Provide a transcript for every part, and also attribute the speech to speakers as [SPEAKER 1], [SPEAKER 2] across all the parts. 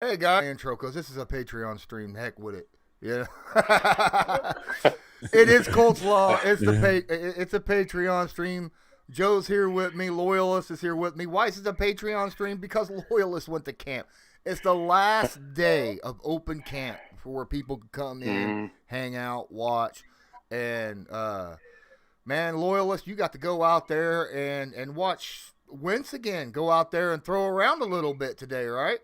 [SPEAKER 1] Hey guys, intro because this is a Patreon stream. Heck with it. Yeah. It is Colts Law. It's a Patreon stream. Joe's here with me. Loyalist is here with me. Why is it a Patreon stream? Because Loyalist went to camp. It's the last day of open camp for where people can come in, hang out, watch, and man, Loyalist, you got to go out there and watch Wentz again. Go out there and throw around a little bit today, right?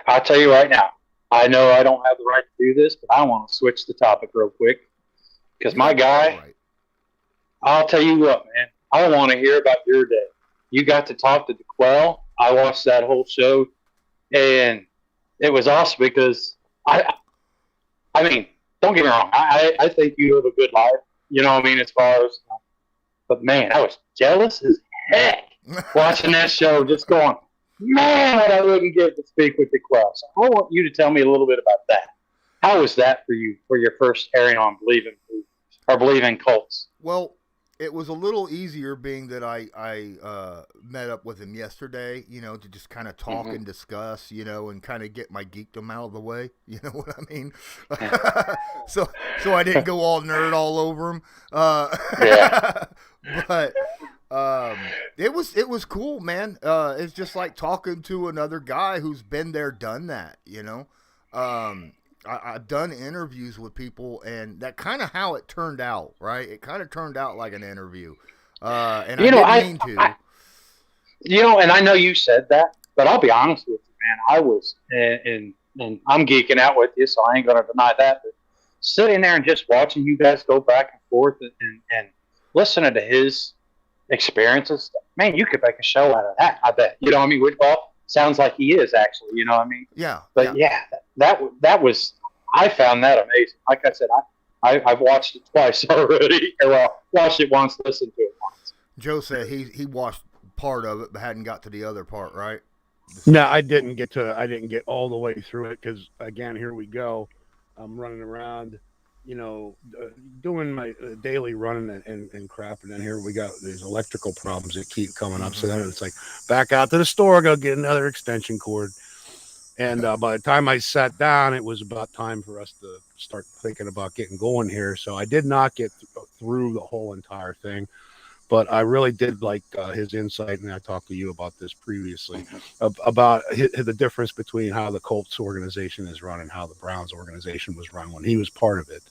[SPEAKER 2] I'll tell you right now, I know I don't have the right to do this, but I want to switch the topic real quick because
[SPEAKER 1] You
[SPEAKER 2] my
[SPEAKER 1] have all the
[SPEAKER 2] guy,
[SPEAKER 1] right.
[SPEAKER 2] I'll tell you what, man, I want to hear about your day. You got to talk to DeQuell. I watched that whole show, and it was awesome because I mean, don't get me wrong, I think you live a good life. You know what I mean, as far as, but man, I was jealous as heck watching that show, just going, man, what I wouldn't give to speak with DeQuell. So I want you to tell me a little bit about that. How was that for you for your first airing on Believing Colts?
[SPEAKER 1] Well, it was a little easier being that I met up with him yesterday, to just kind of talk
[SPEAKER 2] Mm-hmm.
[SPEAKER 1] and discuss, and kind of get my geekdom out of the way. You know what I mean?
[SPEAKER 2] Yeah.
[SPEAKER 1] so I didn't go all nerd all over him.
[SPEAKER 2] Yeah.
[SPEAKER 1] But it was cool, man. It's just like talking to another guy who's been there, done that. I've done interviews with people, and that kind of how it turned out, right? It kind of turned out like an interview, and I
[SPEAKER 2] You know,
[SPEAKER 1] didn't
[SPEAKER 2] I,
[SPEAKER 1] mean
[SPEAKER 2] I,
[SPEAKER 1] to.
[SPEAKER 2] and I know you said that, but I'll be honest with you, man. I was, and I'm geeking out with you, so I ain't going to deny that. But sitting there and just watching you guys go back and forth and listening to his experiences, man, you could make a show out of that. I bet. You know what I mean? Well, sounds like he is actually. You know what I mean?
[SPEAKER 1] Yeah,
[SPEAKER 2] But
[SPEAKER 1] yeah.
[SPEAKER 2] yeah, that was. I found that amazing. Like I said, I've watched it twice already. Or well, watched it once, listened to it once.
[SPEAKER 1] Joe said he watched part of it, but hadn't got to the other part, right?
[SPEAKER 3] No, I didn't get all the way through it because again, here we go. I'm running around, you know, doing my daily running and crap, and then here we got these electrical problems that keep coming up. So
[SPEAKER 1] Mm-hmm.
[SPEAKER 3] then it's like back out to the store, go get another extension cord. And by the time I sat down, it was about time for us to start thinking about getting going here. So I did not get through the whole entire thing, but I really did like his insight, and I talked to you about this previously about the difference between how the Colts organization is run and how the Browns organization was run when he was part of it.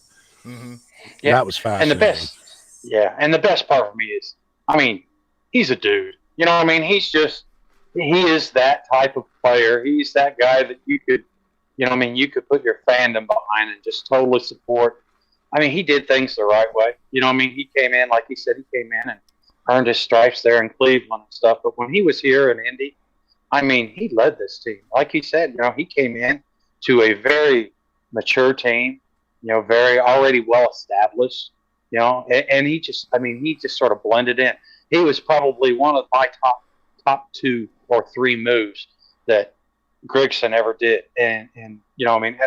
[SPEAKER 1] Mm-hmm.
[SPEAKER 2] Yeah,
[SPEAKER 3] That was
[SPEAKER 2] and the
[SPEAKER 3] fascinating.
[SPEAKER 2] best, yeah, and the best part for me is, I mean, he's a dude. You know what I mean? He is that type of player. He's that guy that you could, you know, what I mean, you could put your fandom behind and just totally support. I mean, he did things the right way. You know what I mean? He came in, like he said, he came in and earned his stripes there in Cleveland and stuff. But when he was here in Indy, I mean, he led this team. Like he said, you know, he came in to a very mature team, you know, very already well established, you know, and he just, I mean, he just sort of blended in. He was probably one of my top two or three moves that Grigson ever did. And you know, I mean,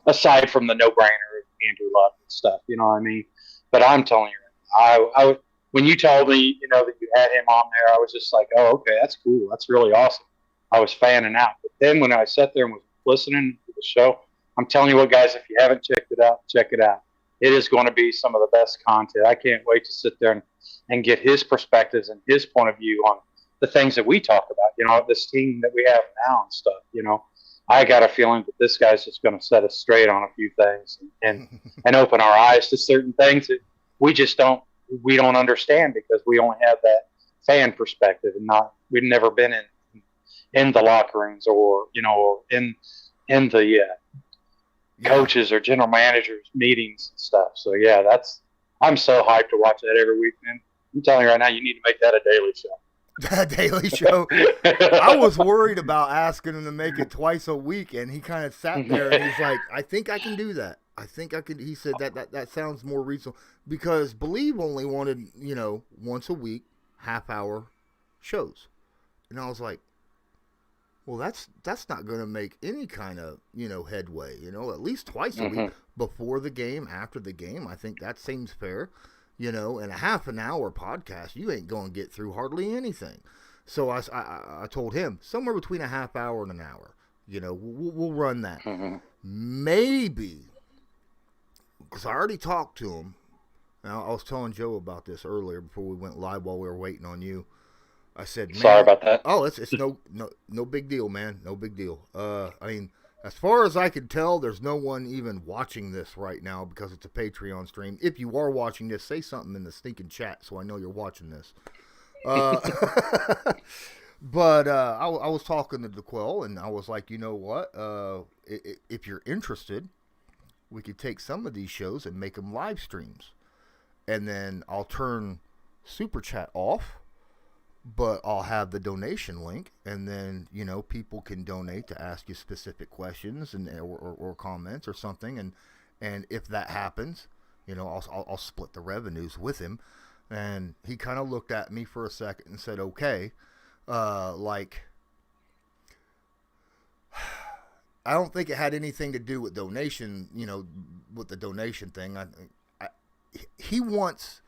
[SPEAKER 2] aside from the no brainer of Andrew Luck and stuff, you know what I mean? But I'm telling you, when you told me, you know, that you had him on there, I was just like, oh, okay, that's cool. That's really awesome. I was fanning out. But then when I sat there and was listening to the show, I'm telling you what, guys, if you haven't checked it out, check it out. It is going to be some of the best content. I can't wait to sit there and get his perspectives and his point of view on the things that we talk about, you know, this team that we have now and stuff, you know. I got a feeling that this guy's just going to set us straight on a few things and open our eyes to certain things that we just don't understand because we only have that fan perspective and not we've never been in the locker rooms or you know or in the
[SPEAKER 1] Yeah.
[SPEAKER 2] coaches or general managers meetings and stuff. So yeah, I'm so hyped to watch that every week, man. I'm telling you right now, you need to make that a daily
[SPEAKER 1] Daily Show. I
[SPEAKER 2] show.
[SPEAKER 1] was worried about asking him to make it twice a week, and he kind of sat there and he's like, "I think I can do that. I think I can." He said that sounds more reasonable because Believe only wanted once a week, half hour shows, and I was like, "Well, that's not going to make any kind of headway. At least twice a week
[SPEAKER 2] Hmm.
[SPEAKER 1] before the game, after the game. I think that seems fair." In a half an hour podcast, you ain't going to get through hardly anything. So I told him somewhere between a half hour and an hour. You know, we'll run that.
[SPEAKER 2] Mm-hmm.
[SPEAKER 1] Maybe, because I already talked to him. Now, I was telling Joe about this earlier before we went live while we were waiting on you. I said, man,
[SPEAKER 2] sorry about that.
[SPEAKER 1] Oh, it's no big deal, man. No big deal. I mean, as far as I could tell, there's no one even watching this right now because it's a Patreon stream. If you are watching this, say something in the stinking chat so I know you're watching this. But I was talking to DeQuell, and I was like, you know what? If you're interested, we could take some of these shows and make them live streams. And then I'll turn Super Chat off, but I'll have the donation link, and then, you know, people can donate to ask you specific questions and or comments or something. And if that happens, you know, I'll split the revenues with him. And he kind of looked at me for a second and said, okay. Like, I don't think it had anything to do with donation, you know, with the donation thing. He wants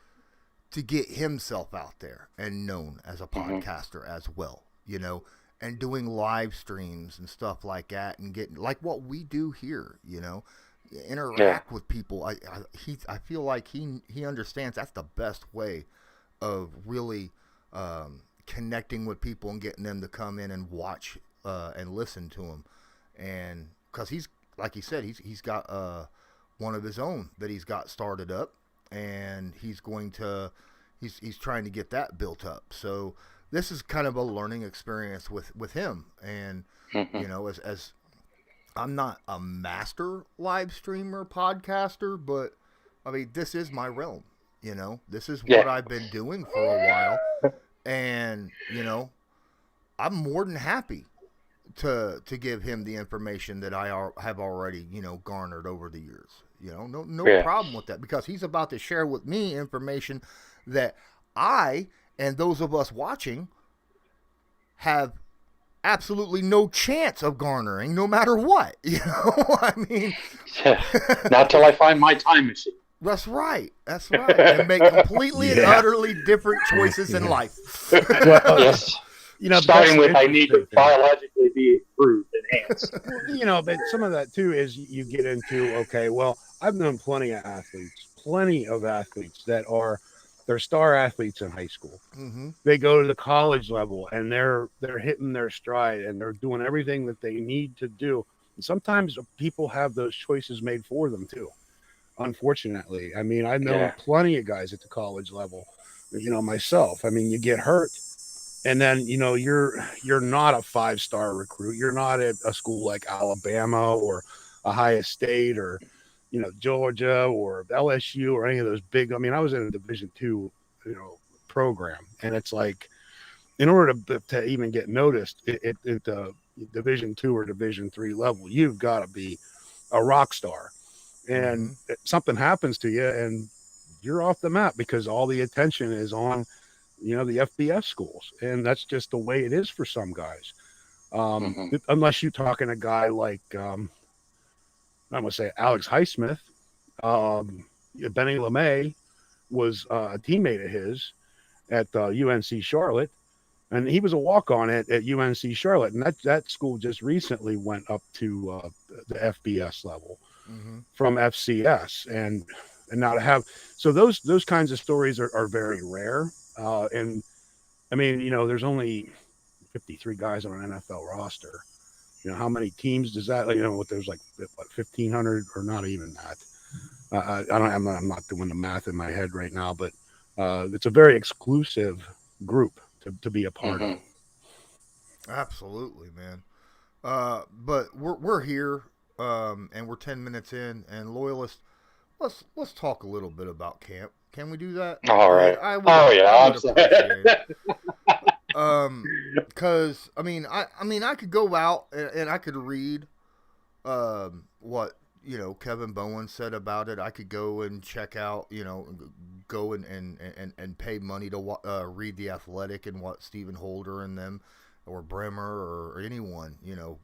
[SPEAKER 1] to get himself out there and known as a podcaster as well, you know, and doing live streams and stuff like that, and getting like what we do here, you know, interact with people. I feel like he understands that's the best way of really connecting with people and getting them to come in and watch and listen to him. And because he's, like he said, he's got one of his own that he's got started up, and he's trying to get that built up. So this is kind of a learning experience with him. And you know, as I'm not a master live streamer podcaster, but I mean, this is my realm. You know, this is what I've been doing for a while. And, you know, I'm more than happy to give him the information that I have already, you know, garnered over the years. You know, no problem with that, because he's about to share with me information that I and those of us watching have absolutely no chance of garnering, no matter what. You know, I mean,
[SPEAKER 2] not till I find my time machine.
[SPEAKER 1] That's right. And make completely and utterly different choices in life.
[SPEAKER 3] Well,
[SPEAKER 2] yes.
[SPEAKER 3] You know,
[SPEAKER 2] starting with I need to biologically be improved, enhanced.
[SPEAKER 3] You know, but some of that too is you get into, okay, well, I've known plenty of athletes that they're star athletes in high school. Mm-hmm. They go to the college level and they're hitting their stride and they're doing everything that they need to do. And sometimes people have those choices made for them too. Unfortunately, I mean, I've known plenty of guys at the college level, you know, myself. I mean, you get hurt and then, you know, you're not a 5-star recruit. You're not at a school like Alabama or Ohio State or, you know, Georgia or LSU or any of those big. I mean, I was in a Division II, you know, program, and it's like, in order to even get noticed at the Division II or Division III level, you've got to be a rock star. And something happens to you and you're off the map because all the attention is on, you know, the FBS schools. And that's just the way it is for some guys. Unless you're talking a guy like, I'm going to say Alex Highsmith. Benny LeMay was a teammate of his at UNC Charlotte. And he was a walk-on at UNC Charlotte. And that school just recently went up to the FBS level. From FCS, and now to have those kinds of stories are very rare. And I mean, you know, there's only 53 guys on an NFL roster. You know, how many teams does that? You know, there's like what, 1,500 or not even that. I'm not doing the math in my head right now, but it's a very exclusive group to be a part of.
[SPEAKER 1] Absolutely, man. But we're here. And we're 10 minutes in, and Loyalist, let's talk a little bit about camp. Can we do that?
[SPEAKER 2] All right.
[SPEAKER 1] I would appreciate it. Because I mean, I could go out and I could read what, you know, Kevin Bowen said about it. I could go and check out, you know, go and pay money to read The Athletic and what Stephen Holder and them, or Bremer or anyone, you know.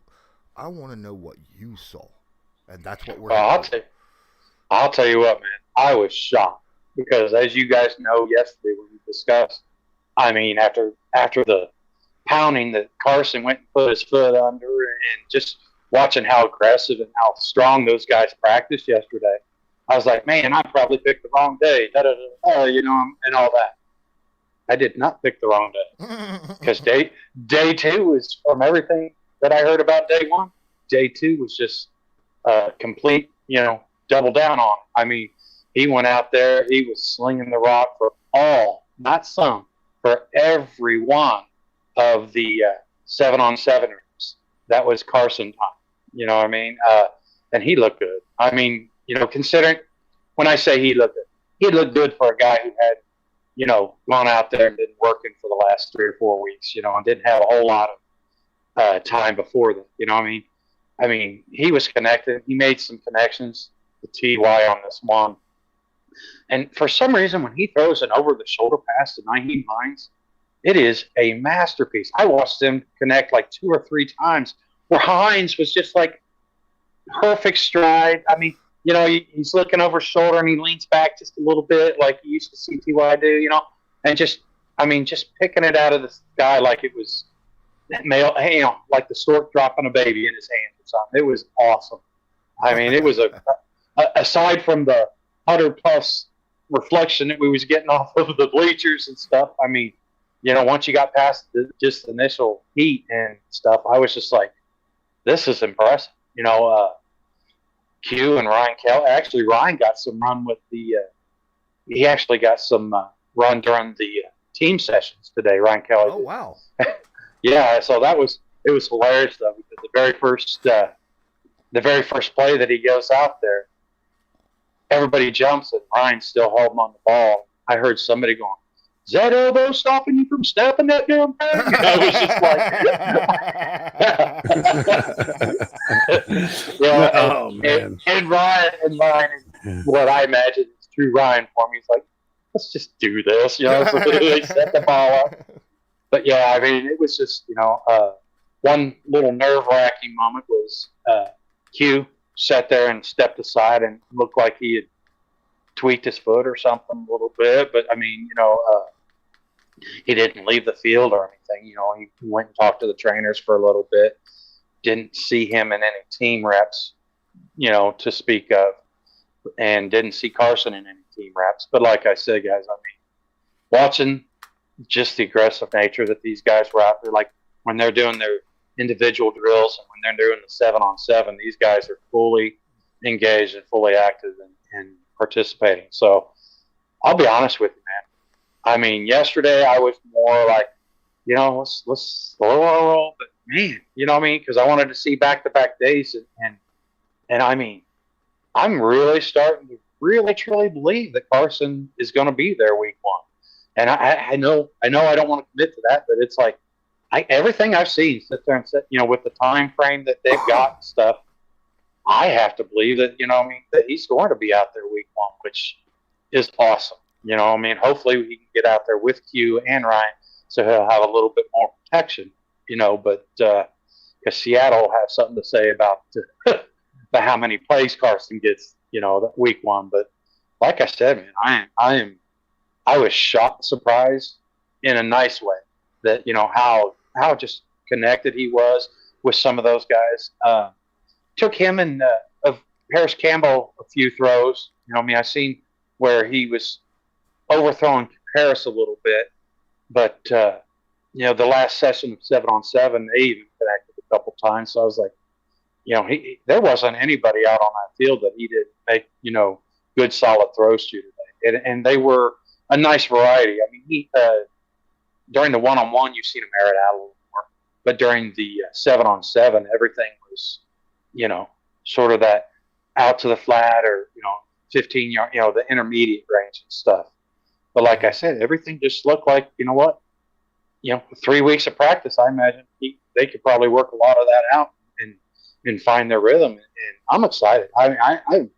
[SPEAKER 1] I want to know what you saw, and that's what we're.
[SPEAKER 2] I'll tell you what, man. I was shocked because, as you guys know, yesterday when we discussed, I mean, after the pounding that Carson went and put his foot under, and just watching how aggressive and how strong those guys practiced yesterday, I was like, man, I probably picked the wrong day, you know, and all that. I did not pick the wrong day because day two was, from everything that I heard about day one, day two was just complete, you know, double down on it. I mean, he went out there, he was slinging the rock for all, not some, for every one of the 7-on-7ers. That was Carson time. You know what I mean? And he looked good. I mean, you know, considering when I say he looked good for a guy who had, you know, gone out there and been working for the last 3 or 4 weeks, you know, and didn't have a whole lot of time before that. You know what I mean? I mean, he was connected. He made some connections to TY on this one. And for some reason, when he throws an over-the-shoulder pass to Nyheim Hines, it is a masterpiece. I watched him connect like 2 or 3 times where Hines was just like perfect stride. I mean, you know, he's looking over his shoulder and he leans back just a little bit like he used to see TY do, you know, and just picking it out of the sky like it was you know, like the stork dropping a baby in his hands or something. It was awesome. I mean, it was aside from the 100+ reflection that we was getting off of the bleachers and stuff. I mean, you know, once you got past just the initial heat and stuff, I was just like, this is impressive. You know, Q and Ryan Kelly. Actually, Ryan got some run with the. He actually got some run during the team sessions today. Ryan Kelly.
[SPEAKER 1] Oh wow.
[SPEAKER 2] Yeah, so it was hilarious though, because the very first play that he goes out there, everybody jumps and Ryan's still holding on the ball. I heard somebody going, "Is that elbow stopping you from stepping that damn thing?" I was just like, yeah.
[SPEAKER 3] Oh man.
[SPEAKER 2] And Ryan, what I imagine is true Ryan for me. He's like, let's just do this, you know. So they set the ball up. But yeah, I mean, it was just, you know, one little nerve-wracking moment was Q sat there and stepped aside and looked like he had tweaked his foot or something a little bit. But I mean, you know, he didn't leave the field or anything. You know, he went and talked to the trainers for a little bit. Didn't see him in any team reps, you know, to speak of, and didn't see Carson in any team reps. But like I said, guys, I mean, watching just the aggressive nature that these guys were out there, like when they're doing their individual drills and when they're doing the 7-on-7, these guys are fully engaged and fully active and participating. So I'll be honest with you, man. I mean, yesterday I was more like, you know, let's slow our roll, but man, you know what I mean? Because I wanted to see back-to-back days, and I mean, I'm really starting to really truly believe that Carson is going to be there week 1. And I know I don't want to commit to that, but it's like everything I've seen sit there and sit, you know, with the time frame that they've got and stuff, I have to believe that, you know what I mean, that he's going to be out there week 1, which is awesome. You know, I mean, hopefully we can get out there with Q and Ryan so he'll have a little bit more protection, you know, but because Seattle will have something to say about how many plays Carson gets, you know, week 1. But like I said, man, I was shocked, surprised in a nice way that, you know, how just connected he was with some of those guys. Took him and of Harris Campbell a few throws. You know, I mean, I seen where he was overthrowing Harris a little bit, but you know, the last session of 7-on-7, they even connected a couple times. So I was like, you know, there wasn't anybody out on that field that he didn't make, you know, good solid throws to today, and they were a nice variety. I mean, he during the 1-on-1, you've seen him air it out a little more, but during the 7-on-7, everything was, you know, sort of that out to the flat or, you know, 15-yard, you know, the intermediate range and stuff. But like I said, everything just looked like, you know what, you know, 3 weeks of practice, I imagine they could probably work a lot of that out and find their rhythm. And I'm excited. I mean,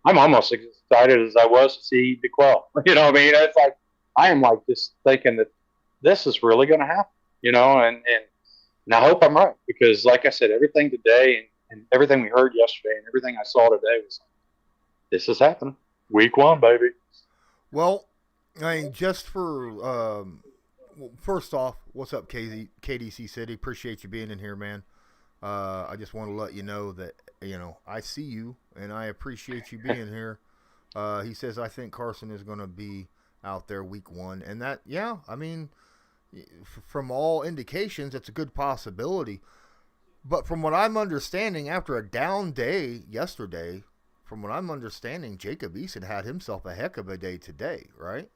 [SPEAKER 2] I'm almost excited as I was to see DeQuell. You know what I mean? It's like, I am like just thinking that this is really going to happen, you know, and I hope I'm right, because like I said, everything today and everything we heard yesterday and everything I saw today was like, this is happening. Week 1, baby.
[SPEAKER 1] Well, I mean, just for, first off, what's up, KDC City? Appreciate you being in here, man. I just want to let you know that, I see you and I appreciate you being here. He says, I think Carson is going to be out there week 1. And that, yeah, I mean, from all indications, it's a good possibility. But from what I'm understanding, after a down day yesterday, from what I'm understanding, Jacob Eason had himself a heck of a day today, right?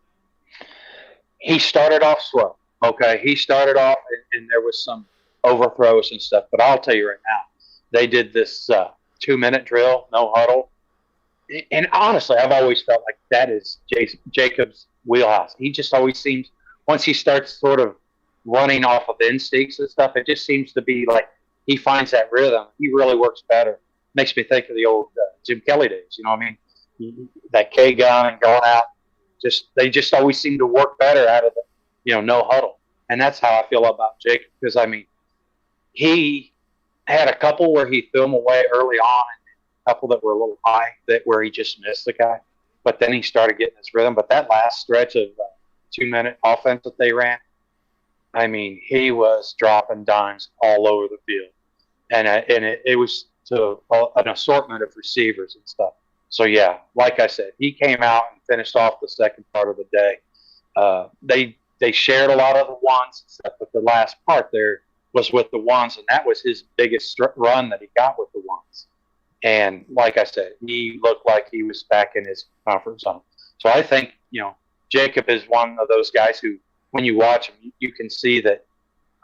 [SPEAKER 2] He started off slow. Okay, he started off, and there was some overthrows and stuff. But I'll tell you right now, they did this 2-minute drill, no huddle. And honestly, I've always felt like that is Jacob's wheelhouse. He just always seems, once he starts sort of running off of instincts and stuff, it just seems to be like he finds that rhythm. He really works better. Makes me think of the old Jim Kelly days. You know what I mean? That K gun and going out. They just always seem to work better out of the, no huddle. And that's how I feel about Jacob, because I mean, he had a couple where he threw him away early on, and a couple that were a little high where he just missed the guy. But then he started getting his rhythm. But that last stretch of 2-minute offense that they ran, I mean, he was dropping dimes all over the field, and it was to an assortment of receivers and stuff. So yeah, like I said, he came out and finished off the second part of the day. They shared a lot of the ones and stuff, but the last part there was with the ones, and that was his biggest run that he got with the ones. And like I said, he looked like he was back in his comfort zone. So I think, Jacob is one of those guys who, when you watch him, you can see that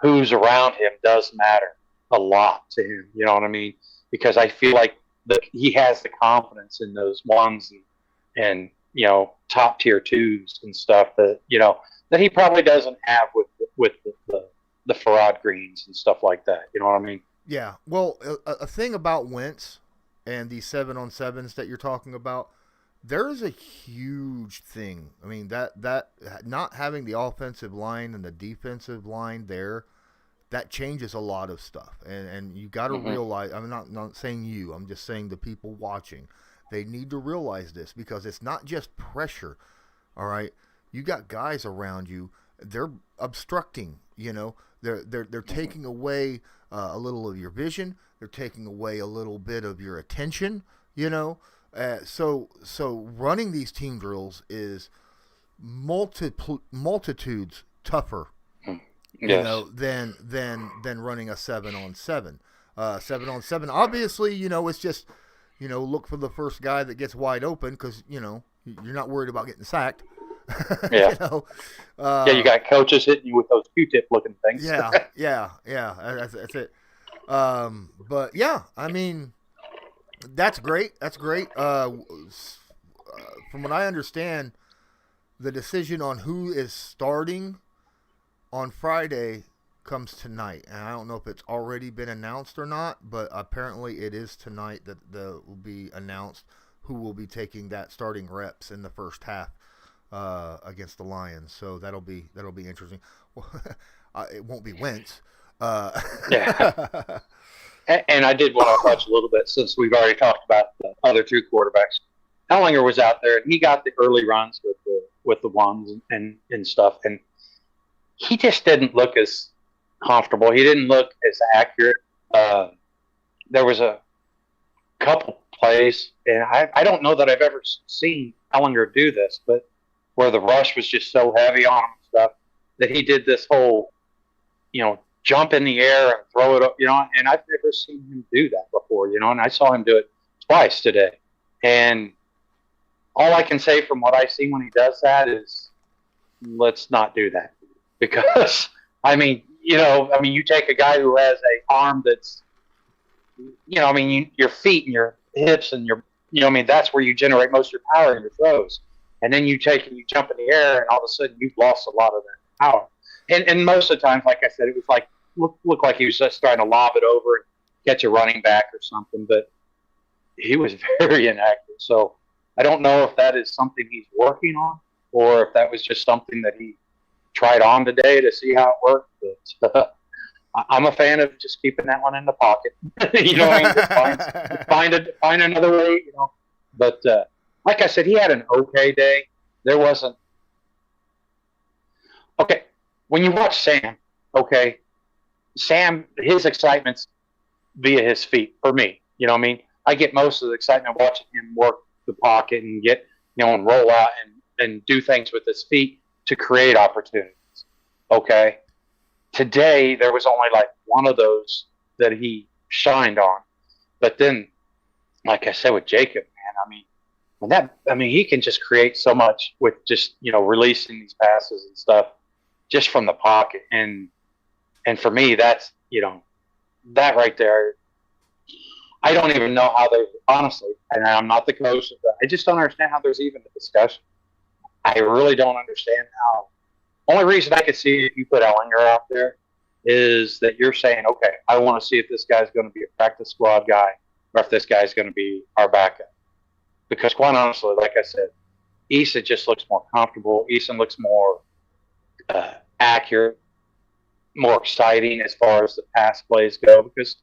[SPEAKER 2] who's around him does matter a lot to him. You know what I mean? Because I feel like he has the confidence in those ones and top tier 2s and stuff that that he probably doesn't have with the Farad Greens and stuff like that. You know what I mean?
[SPEAKER 1] Yeah. Well, a thing about Wentz and these 7-on-7s that you're talking about, there is a huge thing. I mean, that not having the offensive line and the defensive line there, that changes a lot of stuff. And you got to realize, I'm not saying you, I'm just saying the people watching, they need to realize this, because it's not just pressure. All right. You got guys around you, they're obstructing, they're taking away a little of your vision. They're taking away a little bit of your attention, So running these team drills is multitudes tougher,
[SPEAKER 2] yes,
[SPEAKER 1] than running a 7-on-7. 7-on-7, obviously, it's just, look for the first guy that gets wide open, because you're not worried about getting sacked.
[SPEAKER 2] Yeah. You got coaches hitting you with those Q-tip looking things.
[SPEAKER 1] Yeah. That's it. But yeah, I mean, that's great. From what I understand, the decision on who is starting on Friday comes tonight, and I don't know if it's already been announced or not, but apparently it is tonight that will be announced who will be taking that starting reps in the first half against the Lions. So that'll be interesting. It won't be Wentz.
[SPEAKER 2] Yeah. And I did want to touch a little bit, since we've already talked about the other 2 quarterbacks. Ellinger was out there, and he got the early runs with the ones and stuff, and he just didn't look as comfortable. He didn't look as accurate. There was a couple plays, and I don't know that I've ever seen Ellinger do this, but where the rush was just so heavy on him and stuff, that he did this whole, jump in the air and throw it up, and I've never seen him do that before, and I saw him do it twice today. And all I can say from what I've seen when he does that is, let's not do that. Because, you take a guy who has a arm that's, your feet and your hips and that's where you generate most of your power in your throws. And then you jump in the air, and all of a sudden you've lost a lot of that power. And most of the times, like I said, it was like looked like he was just trying to lob it over and catch a running back or something, but he was very inaccurate. So I don't know if that is something he's working on, or if that was just something that he tried on today to see how it worked. But I'm a fan of just keeping that one in the pocket. Find another way. But like I said, he had an okay day. There wasn't. Okay, when you watch Sam, his excitement's via his feet for me. You know what I mean? I get most of the excitement watching him work the pocket and get, and roll out and do things with his feet to create opportunities. Okay. Today, there was only like one of those that he shined on. But then, like I said with Jacob, man, he can just create so much with just, releasing these passes and stuff just from the pocket. And for me, that's, that right there, I don't even know how they, honestly, and I'm not the coach, but I just don't understand how there's even a discussion. I really don't understand how. Only reason I could see if you put Ellinger out there is that you're saying, okay, I want to see if this guy's going to be a practice squad guy or if this guy's going to be our backup. Because quite honestly, like I said, Eason just looks more comfortable. Eason looks more accurate, more exciting as far as the pass plays go. Because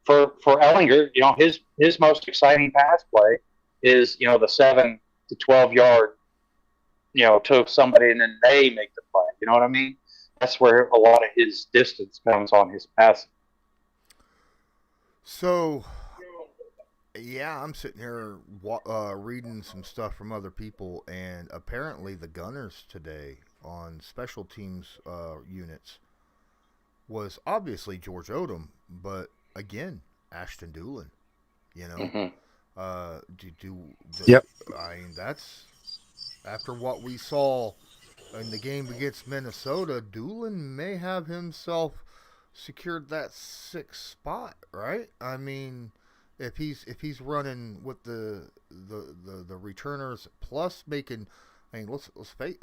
[SPEAKER 2] for Ellinger, his most exciting pass play is, the 7 to 12 yard, to somebody and then they make the play. You know what I mean? That's where a lot of his distance comes on his passing.
[SPEAKER 1] So, yeah, I'm sitting here reading some stuff from other people, and apparently the Gunners today on special teams units was obviously George Odom, but again, Ashton Doolin.
[SPEAKER 2] Mm-hmm.
[SPEAKER 3] Yep.
[SPEAKER 1] I mean, that's after what we saw in the game against Minnesota. Doolin may have himself secured that 6th spot, right? I mean, if he's running with the returners plus making, let's face,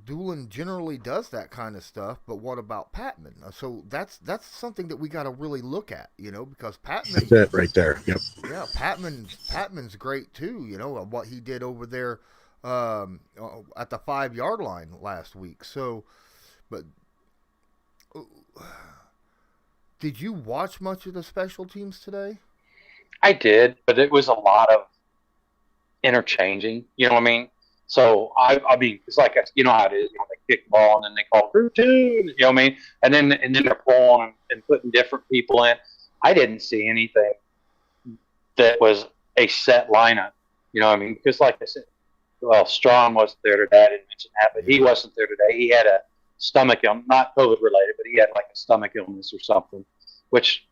[SPEAKER 1] Doolin generally does that kind of stuff, but what about Patman? So that's something that we got to really look at, because Patman.
[SPEAKER 3] That's it right there. Yep.
[SPEAKER 1] Yeah, Patman's great too. What he did over there at the 5-yard line last week. So, but did you watch much of the special teams today?
[SPEAKER 2] I did, but it was a lot of interchanging. You know what I mean? So I mean, it's like you know how it is. They kick the ball and then they call group 2. You know what I mean? And then they're pulling and putting different people in. I didn't see anything that was a set lineup. You know what I mean? Because like I said, well, Strawn wasn't there today. I didn't mention that, but he wasn't there today. He had a stomach illness, not COVID related, but he had like a stomach illness or something, which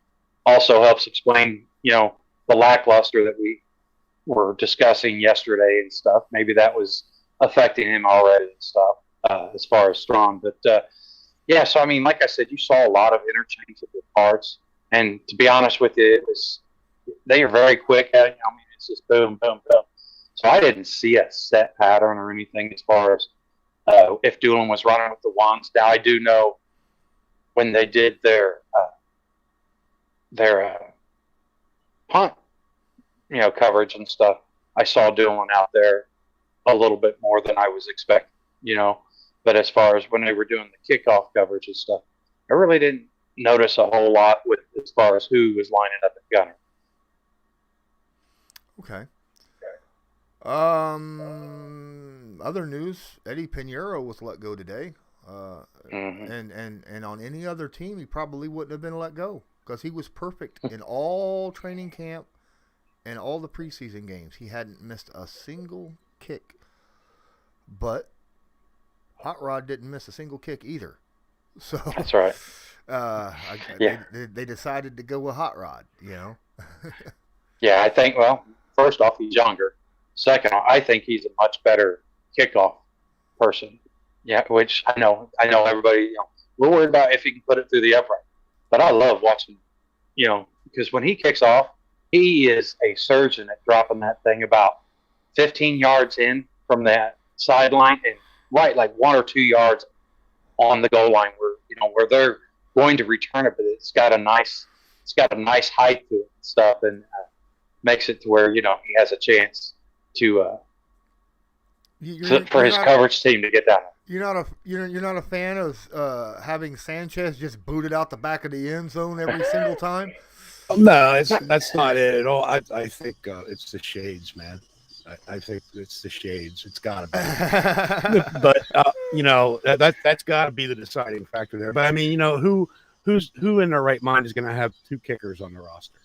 [SPEAKER 2] also helps explain, the lackluster that we were discussing yesterday and stuff. Maybe that was affecting him already and stuff as far as Strawn. But yeah, so I mean, like I said, you saw a lot of interchangeable parts, and to be honest with you, they are very quick at it. I mean, it's just boom, boom, boom. So I didn't see a set pattern or anything as far as if Doolin was running with the ones. Now I do know when they did their punt, coverage and stuff, I saw Doolin out there a little bit more than I was expecting, But as far as when they were doing the kickoff coverage and stuff, I really didn't notice a whole lot with as far as who was lining up at gunner.
[SPEAKER 1] Okay. Other news: Eddie Pinero was let go today. And on any other team, he probably wouldn't have been let go because he was perfect in all training camp and all the preseason games. He hadn't missed a single kick. But Hot Rod didn't miss a single kick either. So
[SPEAKER 2] that's right.
[SPEAKER 1] They decided to go with Hot Rod.
[SPEAKER 2] Yeah, I think. Well, first off, he's younger. Second, I think he's a much better kickoff person. Yeah, which I know everybody, we're worried about if he can put it through the upright. But I love watching, because when he kicks off, he is a surgeon at dropping that thing about 15 yards in from that sideline and right like 1 or 2 yards on the goal line where they're going to return it, but it's got a nice height to it and stuff, and makes it to where he has a chance to for his coverage team to get down.
[SPEAKER 1] You're not a fan of having Sanchez just booted out the back of the end zone every single time?
[SPEAKER 3] No, that's not it at all. I think it's the shades, man. I think it's the shades. It's got to be. But that's got to be the deciding factor there. But I mean, who who in their right mind is going to have 2 kickers on the roster?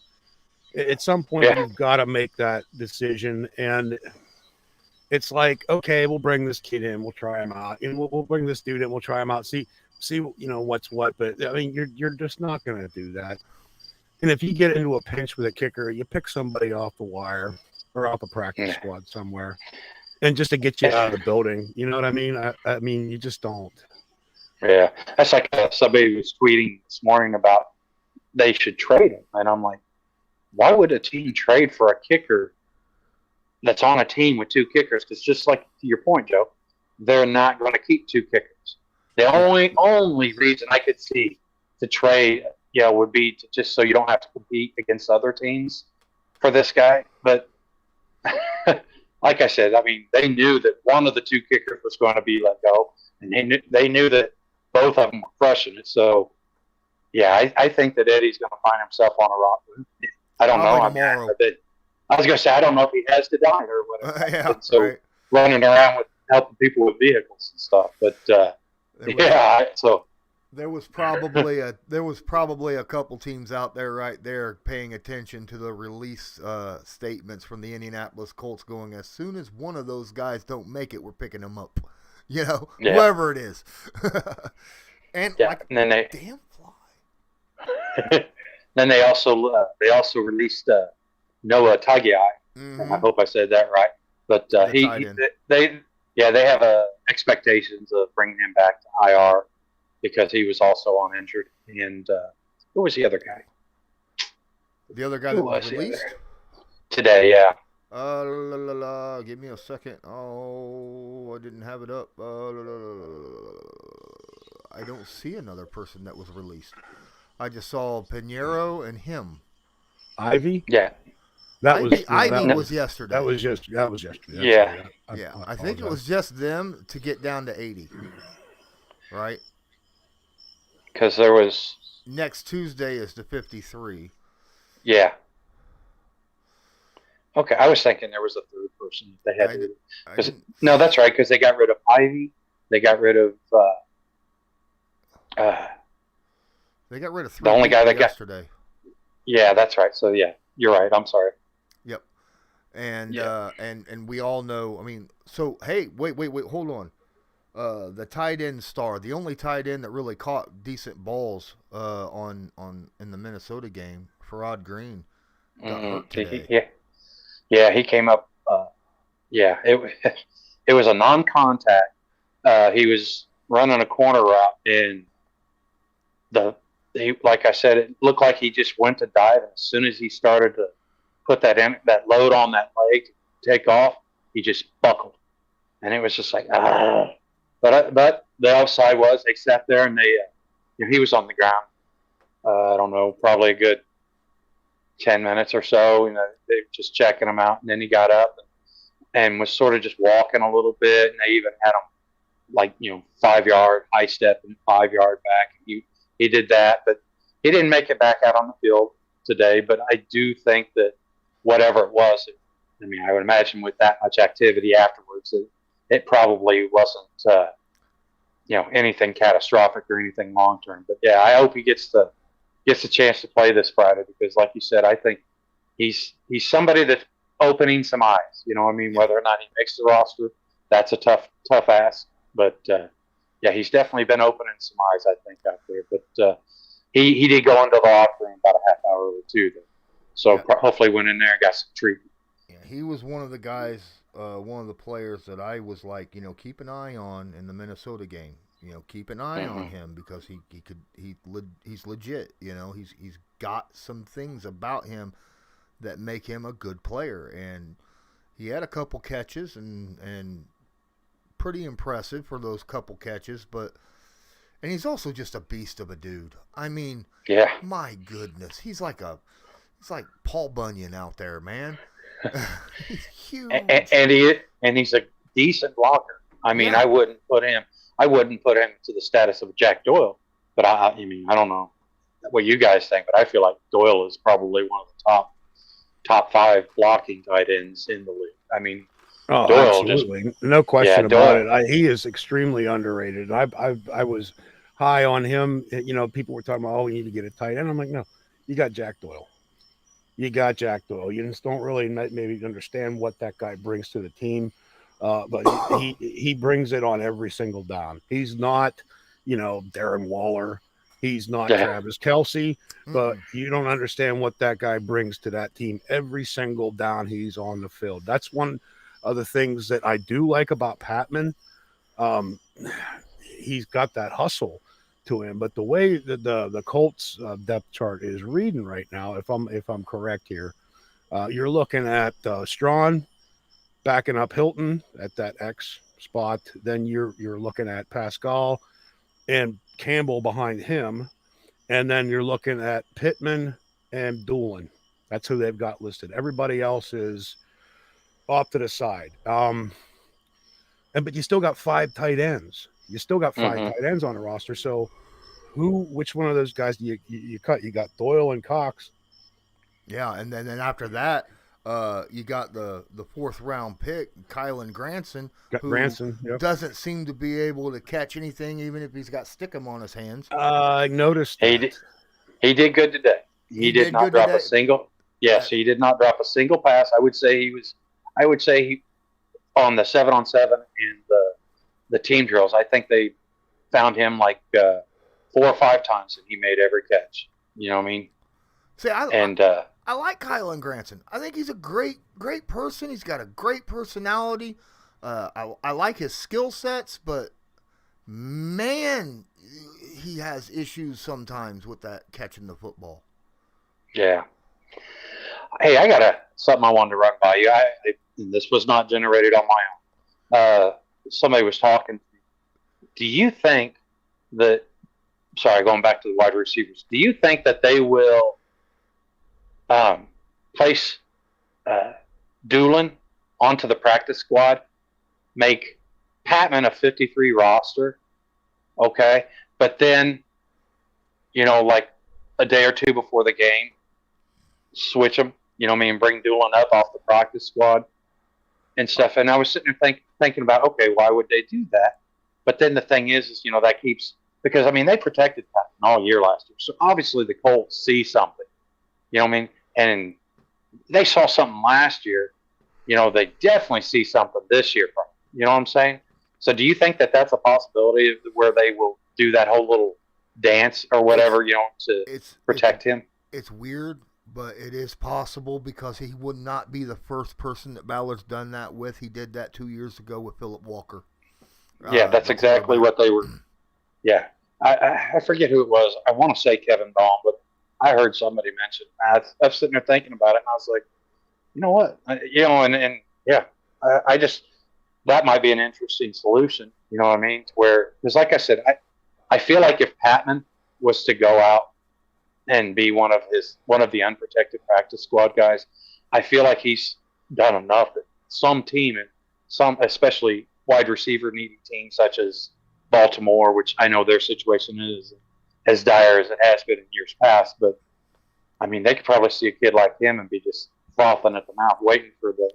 [SPEAKER 3] At some point, you've got to make that decision, and it's like, okay, we'll bring this kid in, we'll try him out, and we'll bring this dude in, we'll try him out, see, what's what. But I mean, you're just not going to do that. And if you get into a pinch with a kicker, you pick somebody off the wire or off the practice squad somewhere, and just to get you out of the building. You know what I mean? I mean, you just don't.
[SPEAKER 2] Yeah, that's like somebody was tweeting this morning about they should trade him, and I'm like, why would a team trade for a kicker that's on a team with 2 kickers? Because just like to your point, Joe, they're not going to keep 2 kickers. The only reason I could see to trade, would be to just so you don't have to compete against other teams for this guy. But like I said, I mean, they knew that one of the 2 kickers was going to be let go, and they knew that both of them were crushing it. So, yeah, I think that Eddie's going to find himself on a rock. I don't know. I was going to say, I don't know if he has to die or whatever. Running around with helping people with vehicles and stuff. But, so.
[SPEAKER 1] There was probably a couple teams out there right there paying attention to the release statements from the Indianapolis Colts going, as soon as one of those guys don't make it, we're picking them up. Whoever it is. And
[SPEAKER 2] then
[SPEAKER 1] damn fly.
[SPEAKER 2] Then they also released Noah Tagiai. Mm-hmm. I hope I said that right. But they have expectations of bringing him back to IR because he was also on injured. And who was the other guy?
[SPEAKER 1] The other guy that was released
[SPEAKER 2] today. Yeah.
[SPEAKER 1] Give me a second. Oh, I didn't have it up. I don't see another person that was released. I just saw Pinero and him.
[SPEAKER 3] Ivy?
[SPEAKER 2] Yeah.
[SPEAKER 1] Ivy was yesterday.
[SPEAKER 3] That was yesterday.
[SPEAKER 2] Yeah.
[SPEAKER 1] I think it was just them to get down to 80. Right?
[SPEAKER 2] Because there was...
[SPEAKER 1] Next Tuesday is the 53.
[SPEAKER 2] Yeah. Okay, I was thinking there was a third person they had. No, that's right, because they got rid of Ivy. They got rid of...
[SPEAKER 1] they got rid of 3
[SPEAKER 2] the only guy that
[SPEAKER 1] yesterday.
[SPEAKER 2] Yeah, that's right. So, yeah, you're right. I'm sorry.
[SPEAKER 1] Yep. And and we all know, I mean, so, hey, wait, hold on. The tight end star, the only tight end that really caught decent balls in the Minnesota game, Farrod Green, got hurt today.
[SPEAKER 2] Yeah, he came up. It was a non-contact. He was running a corner route, and like I said, it looked like he just went to dive, and as soon as he started to put that load on that leg to take off, he just buckled, and it was just like ah. But the offside was they sat there and he was on the ground. I don't know, probably a good 10 minutes or so. They were just checking him out, and then he got up and was sort of just walking a little bit, and they even had him 5-yard high step and 5-yard back. He did that, but he didn't make it back out on the field today. But I do think that whatever it was, I would imagine with that much activity afterwards, it probably wasn't, anything catastrophic or anything long term. But yeah, I hope he gets the chance to play this Friday because, like you said, I think he's somebody that's opening some eyes. Whether or not he makes the roster, that's a tough ask. But he's definitely been opening some eyes, I think, out there. But he did go into the locker room about a half hour or two, though. So hopefully went in there and got some treatment.
[SPEAKER 1] Yeah, he was one of the guys. One of the players that I was like, keep an eye on in the Minnesota game. Keep an eye on him because he's legit. He's got some things about him that make him a good player, and he had a couple catches and pretty impressive for those couple catches. And he's also just a beast of a dude. I mean, my goodness, he's like Paul Bunyan out there, man. He's huge,
[SPEAKER 2] and he's a decent blocker. I wouldn't put him to the status of Jack Doyle, but I don't know what you guys think, but I feel like Doyle is probably one of the top 5 blocking tight ends in the league. Doyle
[SPEAKER 3] absolutely, no question about it. He is extremely underrated. I high on him. You know, people were talking about, oh, we need to get a tight end. I'm like, no, you got Jack Doyle. You got Jack Doyle. You just don't really maybe understand what that guy brings to the team. But he brings it on every single down. He's not, you know, Darren Waller. He's not Travis Kelce, but you don't understand what that guy brings to that team every single down he's on the field. That's one of the things that I do like about Patman. He's got that hustle to him, but the way that the Colts depth chart is reading right now, if I'm correct here, you're looking at Strawn backing up Hilton at that X spot. Then you're looking at Pascal and Campbell behind him, and then you're looking at Pittman and Doolin. That's who they've got listed. Everybody else is off to the side. But you still got 5 tight ends. You still got 5 tight ends on the roster. So which one of those guys do you cut? You got Doyle and Cox.
[SPEAKER 1] Yeah, and then after that, you got the 4th round pick, Kylan Granson, who doesn't seem to be able to catch anything, even if he's got stickum on his hands.
[SPEAKER 3] I noticed that.
[SPEAKER 2] He did good today. He did not drop a single. Yes, he did not drop a single pass. I would say he on the 7-on-7 and the team drills. I think they found him like 4 or 5 times, and he made every catch. You know what I mean?
[SPEAKER 1] See, I like Kylan Granson. I think he's a great person. He's got a great personality. I like his skill sets, but man, he has issues sometimes with that catching the football.
[SPEAKER 2] Yeah. Hey, I got something I wanted to run by you. This was not generated on my own. Somebody was talking. Do you think that? Sorry, going back to the wide receivers. Do you think that they will place Doolin onto the practice squad, make Patman a 53 roster, okay? But then, you know, like a day or two before the game, switch them, you know what I mean, bring Doolin up off the practice squad and stuff. And I was sitting there thinking about, okay, why would they do that? But then the thing is, you know, that keeps – because, I mean, they protected Patman all year last year. So, obviously, the Colts see something, you know what I mean? And they saw something last year. You know, they definitely see something this year from him. You know what I'm saying? So do you think that that's a possibility where they will do that whole little dance or whatever, you know, to protect him?
[SPEAKER 1] It's weird, but it is possible because he would not be the first person that Ballard's done that with. He did that 2 years ago with Phillip Walker.
[SPEAKER 2] Yeah, that's exactly what they were. Yeah. I forget who it was. I want to say Kevin Dawn, but I heard somebody mention. I was sitting there thinking about it, and I was like, you know what? I just that might be an interesting solution. You know what I mean? Because like I said, I feel like if Patman was to go out and be one of the unprotected practice squad guys, I feel like he's done enough that some team and some, especially wide receiver needy teams such as Baltimore, which I know their situation is as dire as it has been in years past, but I mean, they could probably see a kid like him and be just frothing at the mouth, waiting for the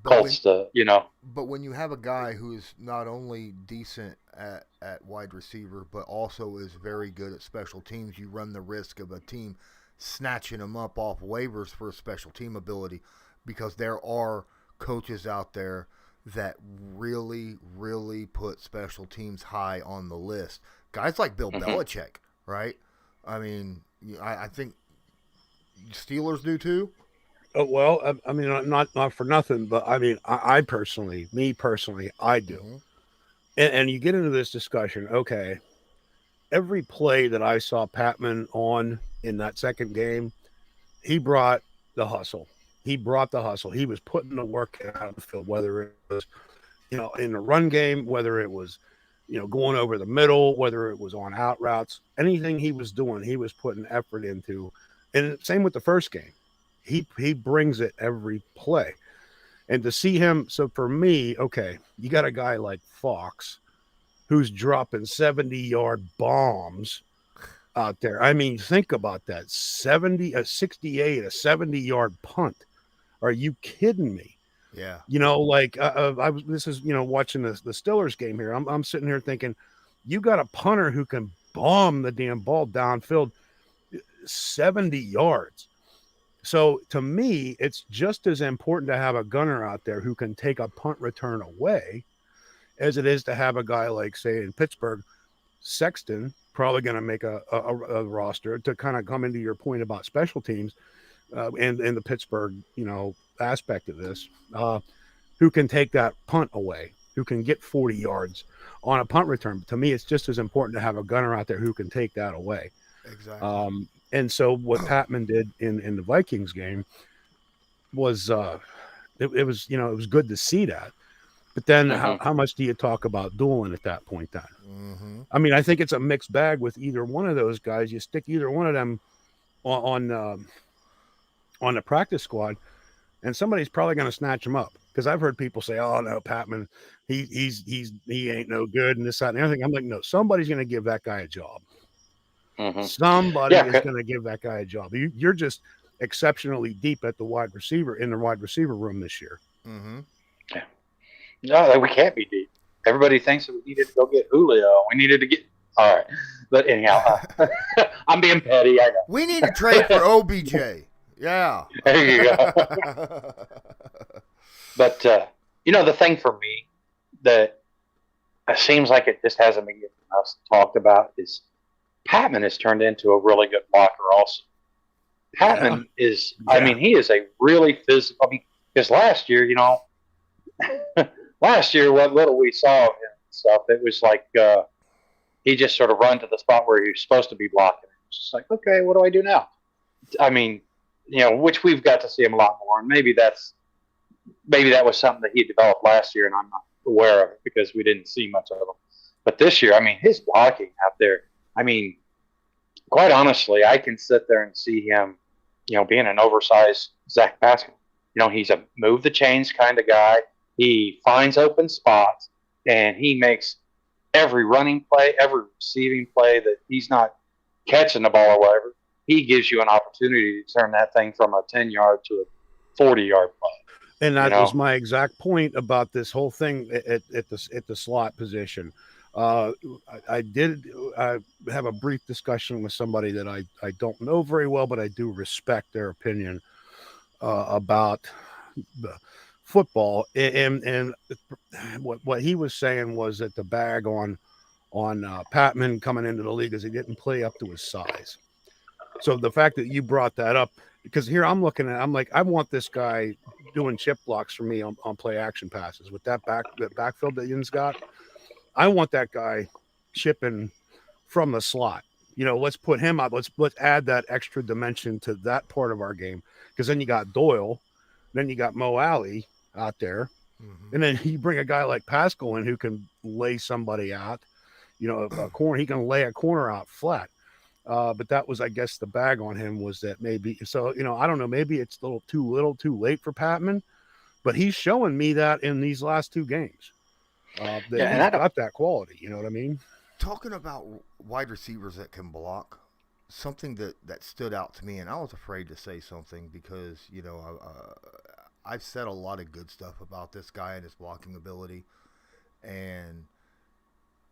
[SPEAKER 2] Colts to, you know.
[SPEAKER 1] But when you have a guy who's not only decent at wide receiver, but also is very good at special teams, you run the risk of a team snatching him up off waivers for a special team ability, because there are coaches out there that really, really put special teams high on the list. Guys like Bill Belichick, right? I mean, I think Steelers do too.
[SPEAKER 3] Oh, well, I mean, not for nothing, but I mean, I personally, I do. And you get into this discussion, okay, every play that I saw Patman on in that second game, he brought the hustle. He was putting the work out of the field, whether it was, you know, in the run game, whether it was, you know, going over the middle, whether it was on out routes, anything he was doing, he was putting effort into. And same with the first game. He brings it every play. And to see him, so for me, okay, you got a guy like Fox who's dropping 70-yard bombs out there. I mean, think about that. 68, a 70-yard punt. Are you kidding me?
[SPEAKER 1] Yeah.
[SPEAKER 3] You know, like this is, you know, watching the Steelers game here. I'm sitting here thinking, you got a punter who can bomb the damn ball downfield 70 yards. So to me, it's just as important to have a gunner out there who can take a punt return away as it is to have a guy like, say, in Pittsburgh, Sexton, probably going to make a roster, to kind of come into your point about special teams and the Pittsburgh, aspect of this, who can take that punt away, who can get 40 yards on a punt return. To me, it's just as important to have a gunner out there who can take that away.
[SPEAKER 1] Exactly.
[SPEAKER 3] And so what Patman did in the Vikings game was it was good to see that. But then how much do you talk about dueling at that point then?
[SPEAKER 1] Mm-hmm.
[SPEAKER 3] I mean, I think it's a mixed bag with either one of those guys. You stick either one of them on the practice squad, and somebody's probably going to snatch him up. Because I've heard people say, "Oh no, Patman, he ain't no good," and this, that, and the other thing. I'm like, no, somebody's going to give that guy a job.
[SPEAKER 2] Mm-hmm.
[SPEAKER 3] Somebody is going to give that guy a job. You're just exceptionally deep at the wide receiver room this year.
[SPEAKER 1] Mm-hmm.
[SPEAKER 2] Yeah. No, we can't be deep. Everybody thinks that we needed to go get Julio. We needed to get all right. But anyhow, I'm being petty. I know.
[SPEAKER 1] We need to trade for OBJ. Yeah.
[SPEAKER 2] There you go. But the thing for me that seems like it just hasn't been getting enough talked about is Patman has turned into a really good blocker also. Patman is, I mean, he is a really physical, because last year, what little we saw of him and stuff, it was like he just sort of run to the spot where he was supposed to be blocking. It's just like, okay, what do I do now? I mean, which we've got to see him a lot more, and maybe that was something that he developed last year, and I'm not aware of it because we didn't see much of him. But this year, I mean, his blocking out there, I mean, quite honestly, I can sit there and see him, being an oversized Zach Pascal. He's a move the chains kind of guy. He finds open spots, and he makes every running play, every receiving play that he's not catching the ball or whatever. He gives you an opportunity to turn that thing from a 10-yard to a 40-yard play.
[SPEAKER 3] And that was my exact point about this whole thing at the slot position. I did have a brief discussion with somebody that I don't know very well, but I do respect their opinion about football. And what he was saying was that the bag on Patman coming into the league is he didn't play up to his size. So the fact that you brought that up, because here I'm like, I want this guy doing chip blocks for me on play action passes with that backfield that Yin's got. I want that guy chipping from the slot. Let's put him up. Let's add that extra dimension to that part of our game, because then you got Doyle, then you got Mo Alley out there, and then you bring a guy like Pascal in who can lay somebody out. A corner, he can lay a corner out flat. But that was, I guess, the bag on him was that maybe. So I don't know. Maybe it's a little too late for Patman, but he's showing me that in these last two games. That he's got that quality, you know what I mean?
[SPEAKER 1] Talking about wide receivers that can block, something that stood out to me, and I was afraid to say something because, I've said a lot of good stuff about this guy and his blocking ability, and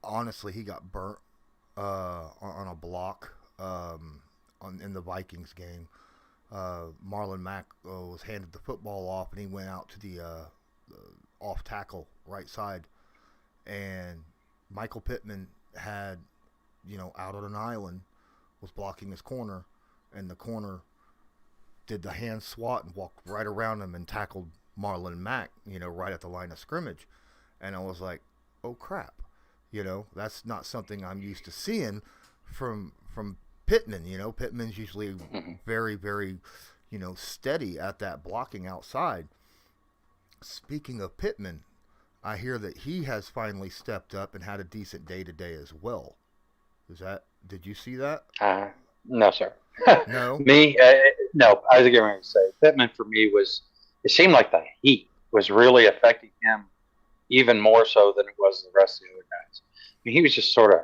[SPEAKER 1] honestly, he got burnt on a block in the Vikings game. Marlon Mack was handed the football off, and he went out to the off tackle right side. And Michael Pittman had, out on an island, was blocking his corner, and the corner did the hand swat and walked right around him and tackled Marlon Mack, right at the line of scrimmage. And I was like, oh crap, that's not something I'm used to seeing from Pittman. Pittman's usually very, very, steady at that blocking outside. Speaking of Pittman, I hear that he has finally stepped up and had a decent day-to-day as well. Did you see that?
[SPEAKER 2] No, sir.
[SPEAKER 1] No?
[SPEAKER 2] Me? No. I was getting ready to say, Pittman for me it seemed like the heat was really affecting him even more so than it was the rest of the other guys. He was just sort of,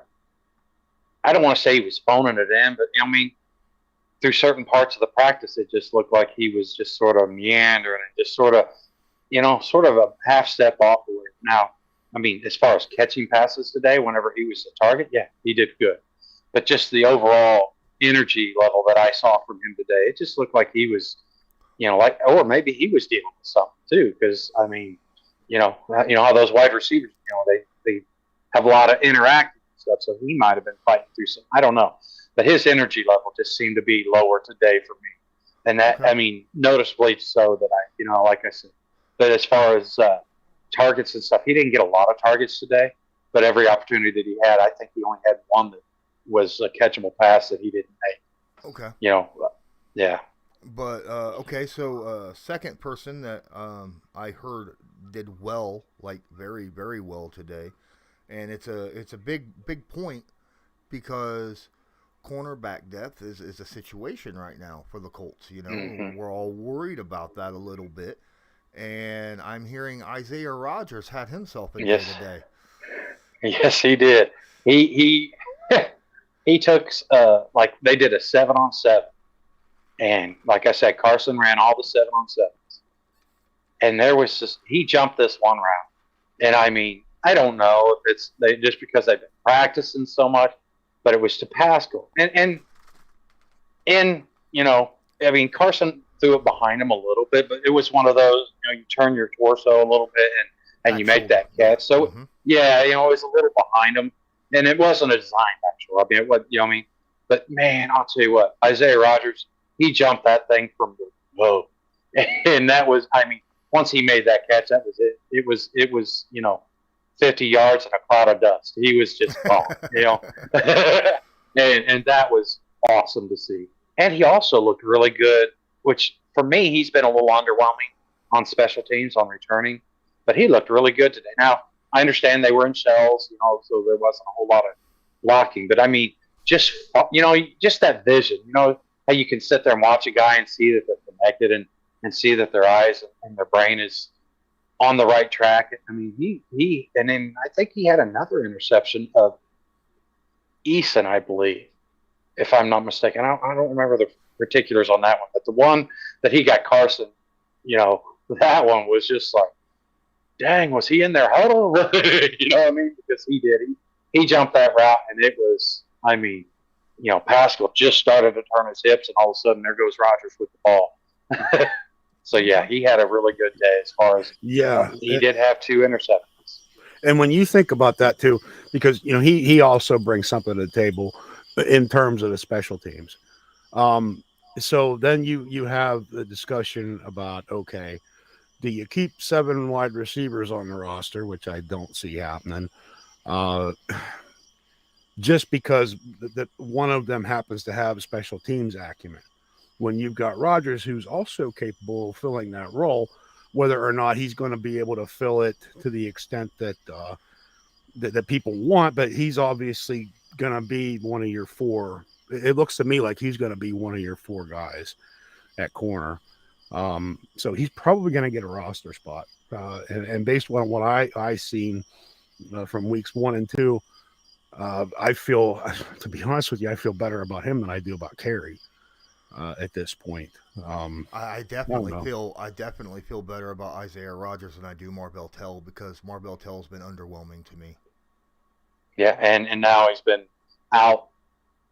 [SPEAKER 2] I don't want to say he was phoning it in, but, through certain parts of the practice, it just looked like he was just sort of meandering and just sort of, sort of a half step off the way. Now, as far as catching passes today, whenever he was the target, yeah, he did good. but just the overall energy level that I saw from him today, it just looked like he was, like, or maybe he was dealing with something too. Because I mean, how those wide receivers, they have a lot of interacting stuff, so he might have been fighting through some. I don't know, but his energy level just seemed to be lower today for me, and that I mean, noticeably so. That like I said, but as far as targets and stuff, he didn't get a lot of targets today, but every opportunity that he had, I think he only had one that was a catchable pass that he didn't make.
[SPEAKER 1] Okay.
[SPEAKER 2] Yeah.
[SPEAKER 1] But okay, so second person that I heard did well, like very very well today, and it's a big point because cornerback depth is a situation right now for the Colts. We're all worried about that a little bit, and I'm hearing Isaiah Rodgers had himself a day today.
[SPEAKER 2] Yes, he did. He he took like they did a 7-on-7. And like I said, Carson ran all the 7-on-7s. And there was he jumped this one route. And I mean, I don't know if it's just because they've been practicing so much, but it was to Pascal. And I mean, Carson threw it behind him a little bit, but it was one of those, you turn your torso a little bit and you make that catch. So, it was a little behind him. And it wasn't a design, actually. I mean, it was, but man, I'll tell you what, Isaiah Rodgers, he jumped that thing from the low. And that was, I mean, once he made that catch, that was it. It was 50 yards and a cloud of dust. He was just gone, and that was awesome to see. And he also looked really good, which for me, he's been a little underwhelming on special teams, on returning, but he looked really good today. Now, I understand they were in shells, so there wasn't a whole lot of blocking, but I mean, just that vision, how you can sit there and watch a guy and see that they're connected and see that their eyes and their brain is on the right track. I mean, he and then I think he had another interception of Eason, I believe, if I'm not mistaken. I don't remember the particulars on that one, but the one that he got Carson, that one was just like, dang, was he in their huddle? You know what I mean? Because he did. He jumped that route, and it was, I mean, Pascal just started to turn his hips, and all of a sudden there goes Rodgers with the ball. So, yeah, he had a really good day as far as he did have 2 interceptions.
[SPEAKER 3] And when you think about that, too, because, he also brings something to the table in terms of the special teams. So then you have the discussion about, okay, do you keep 7 wide receivers on the roster, which I don't see happening, just because that one of them happens to have special teams acumen? When you've got Rodgers, who's also capable of filling that role, whether or not he's going to be able to fill it to the extent that that people want, but he's obviously going to be one of your 4. It looks to me like he's going to be one of your 4 guys at corner. So he's probably going to get a roster spot. And based on what I seen from weeks 1 and 2, I feel, to be honest with you, I feel better about him than I do about Carey at this point.
[SPEAKER 1] I definitely feel better about Isaiah Rodgers than I do Marvell Tell, because Marvell Tell's been underwhelming to me.
[SPEAKER 2] Yeah, and now he's been out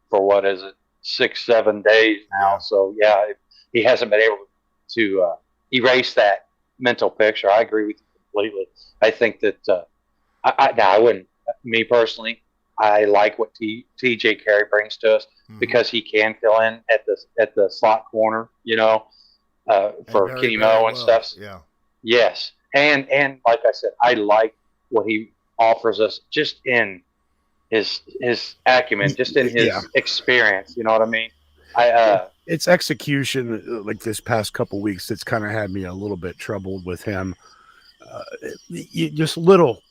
[SPEAKER 2] for 6-7 days now. Yeah. So he hasn't been able to erase that mental picture. I agree with you completely. I think that I wouldn't. Me personally, I like what T.J. Carey brings to us because he can fill in at the slot corner, for Kenny Moe and stuff.
[SPEAKER 1] Yeah.
[SPEAKER 2] Yes, and like I said, I like what he offers us just in his acumen, just in his experience. You know what I mean?
[SPEAKER 3] It's execution, like this past couple weeks, that's kind of had me a little bit troubled with him. Just little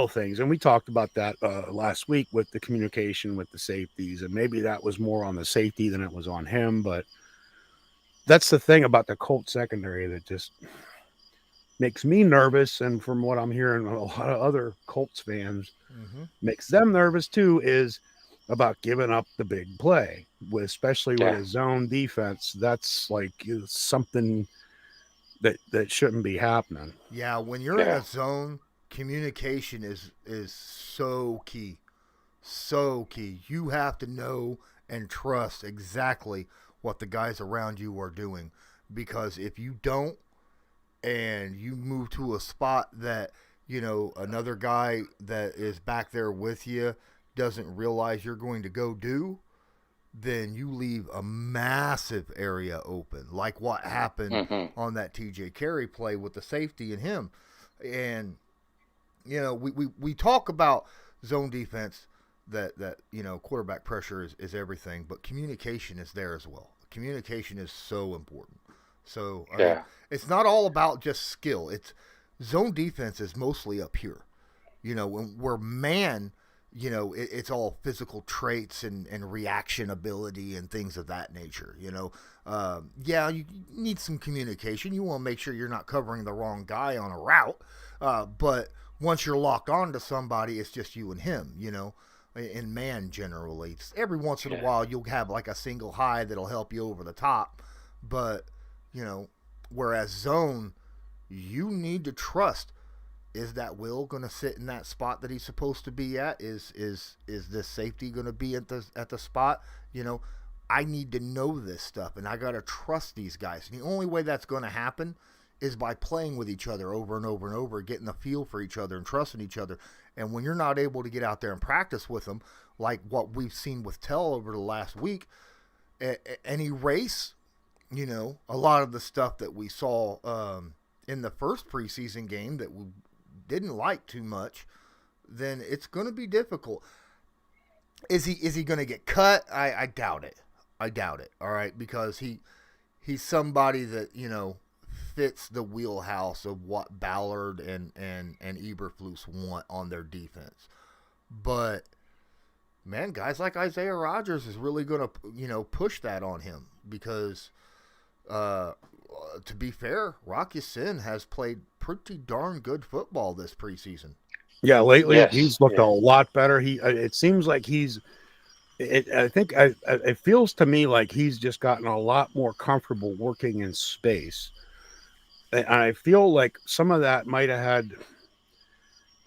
[SPEAKER 3] things, and we talked about that last week with the communication with the safeties, and maybe that was more on the safety than it was on him. But that's the thing about the Colts secondary that just makes me nervous, and from what I'm hearing, a lot of other Colts fans makes them nervous too, is about giving up the big play, especially with a zone defense. That's like something that shouldn't be happening.
[SPEAKER 1] Yeah, when you're in a zone, communication is so key. So key. You have to know and trust exactly what the guys around you are doing. Because if you don't, and you move to a spot that, another guy that is back there with you doesn't realize you're going to go do, then you leave a massive area open, like what happened on that TJ Carey play with the safety and him. And, we talk about zone defense, that quarterback pressure is everything, but communication is there as well. Communication is so important. So, I mean, it's not all about just skill. It's zone defense is mostly up here, where man, it's all physical traits and reaction ability and things of that nature. You need some communication. You want to make sure you're not covering the wrong guy on a route. But once you're locked on to somebody, it's just you and him, in man generally. Every once in a while, you'll have like a single high that'll help you over the top. But, whereas zone, you need to trust. Is that Will going to sit in that spot that he's supposed to be at? Is this safety going to be at the spot? I need to know this stuff, and I got to trust these guys. And the only way that's going to happen is by playing with each other over and over and over, getting a feel for each other and trusting each other. And when you're not able to get out there and practice with them, like what we've seen with Tell over the last week, and erase, a lot of the stuff that we saw in the first preseason game that we didn't like too much, then it's going to be difficult. Is he going to get cut? I doubt it. All right, because he's somebody that fits the wheelhouse of what Ballard and Eberflus want on their defense. But man, guys like Isaiah Rodgers is really going to push that on him, because to be fair, Rock Ya-Sin has played pretty darn good football this preseason.
[SPEAKER 3] Yeah, lately he's looked a lot better. It seems like it feels to me like he's just gotten a lot more comfortable working in space. And I feel like some of that might have had,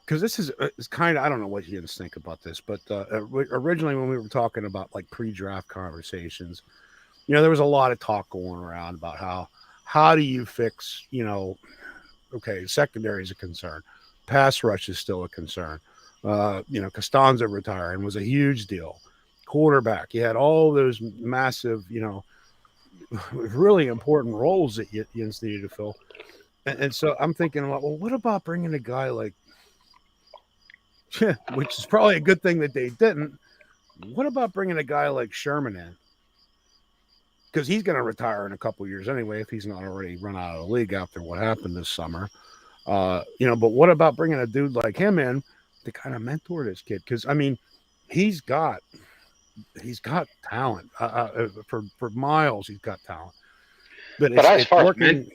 [SPEAKER 3] because this is kind of, I don't know what you guys think about this, but originally when we were talking about like pre-draft conversations, there was a lot of talk going around about how do you fix, okay, secondary is a concern. Pass rush is still a concern. Costanza retiring was a huge deal. Quarterback, you had all those massive, really important roles that you needed to fill. And so I'm thinking, well, what about bringing a guy like, which is probably a good thing that they didn't. What about bringing a guy like Sherman in? Because he's going to retire in a couple of years anyway, if he's not already run out of the league after what happened this summer. But what about bringing a dude like him in to kind of mentor this kid? Because, I mean, he's got talent. For miles, he's got talent. But it's working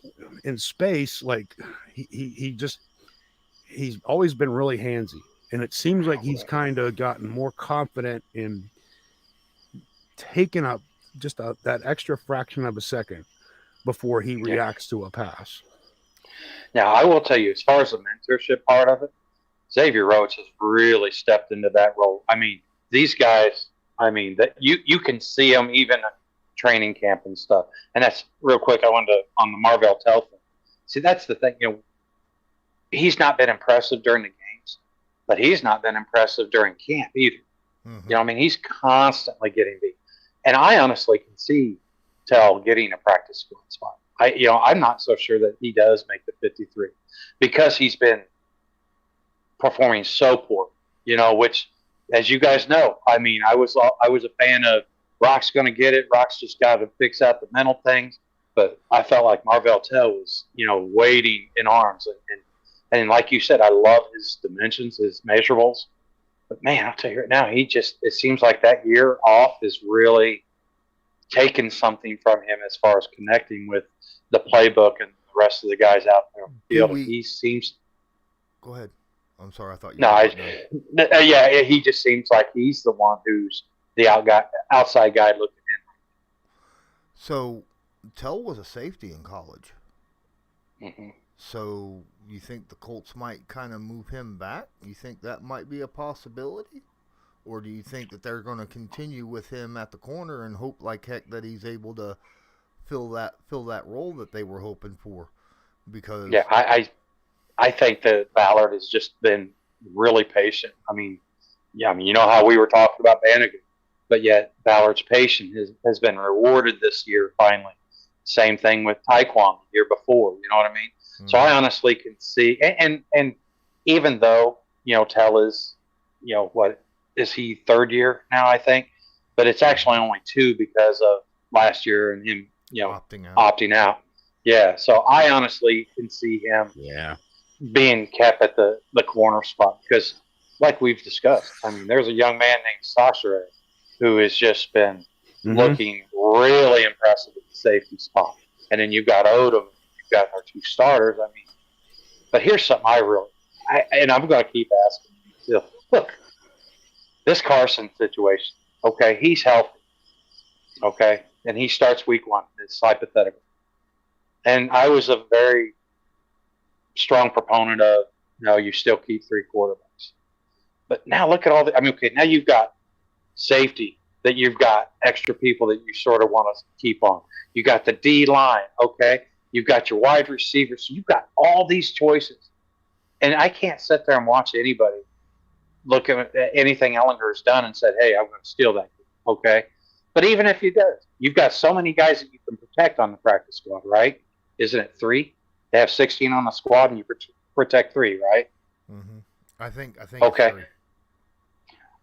[SPEAKER 3] in space, like he's always been really handsy. And it seems like he's kind of gotten more confident in taking up just that extra fraction of a second before he reacts to a pass.
[SPEAKER 2] Now, I will tell you, as far as the mentorship part of it, Xavier Roach has really stepped into that role. I mean, these guys, that you can see them even at training camp and stuff. And that's real quick. I wanted to, on the Marvell Tell thing. See, that's the thing. He's not been impressive during the games, but he's not been impressive during camp either. Mm-hmm. He's constantly getting beat. And I honestly can see Tell getting a practice squad spot. I'm not so sure that he does make the 53 because he's been performing so poor, which, as you guys know, I was a fan of Rock's going to get it. Rock's just got to fix out the mental things. But I felt like Marvell Tell was, waiting in arms. And like you said, I love his dimensions, his measurables. But, man, I'll tell you right now, it seems like that year off is really taken something from him as far as connecting with the playbook and the rest of the guys out there on the field. He seems.
[SPEAKER 1] Go ahead. I'm sorry. I thought you.
[SPEAKER 2] No, yeah. He just seems like he's the one who's the outside guy looking in.
[SPEAKER 1] So, Tell was a safety in college.
[SPEAKER 2] Mm-hmm.
[SPEAKER 1] So, you think the Colts might kind of move him back? You think that might be a possibility? or do you think that they're going to continue with him at the corner and hope like heck that he's able to fill that role that they were hoping for? Because
[SPEAKER 2] Yeah, I think that Ballard has just been really patient. I mean, you know how we were talking about Bannigan, but yet Ballard's patience has been rewarded this year finally. Same thing with Taekwon the year before. You know what I mean? So I honestly can see, and even though Tell is, what is he, third year now, I think, but it's actually only 2 because of last year and him opting out. Yeah, so I honestly can see him being kept at the corner spot because, like we've discussed, I mean, there's a young man named Sasha who has just been looking really impressive at the safety spot. And then you've got Odom, you've got our 2 starters. I mean, but here's something and I'm going to keep asking you still. Look, this Carson situation, okay, he's healthy, okay, and he starts week 1. It's hypothetical. And I was a very strong proponent of, no, you still keep 3 quarterbacks. But now look at okay, now you've got safety, that you've got extra people that you sort of want to keep on. You got the D line, okay? You've got your wide receivers. So you've got all these choices. And I can't sit there and watch anybody look at anything Ellinger has done and said, hey, I'm going to steal that, okay? But even if he does, you've got so many guys that you can protect on the practice squad, right? Isn't it 3? They have 16 on the squad, and you protect 3, right?
[SPEAKER 1] Mm-hmm. I think.
[SPEAKER 2] Okay.
[SPEAKER 1] It's 3.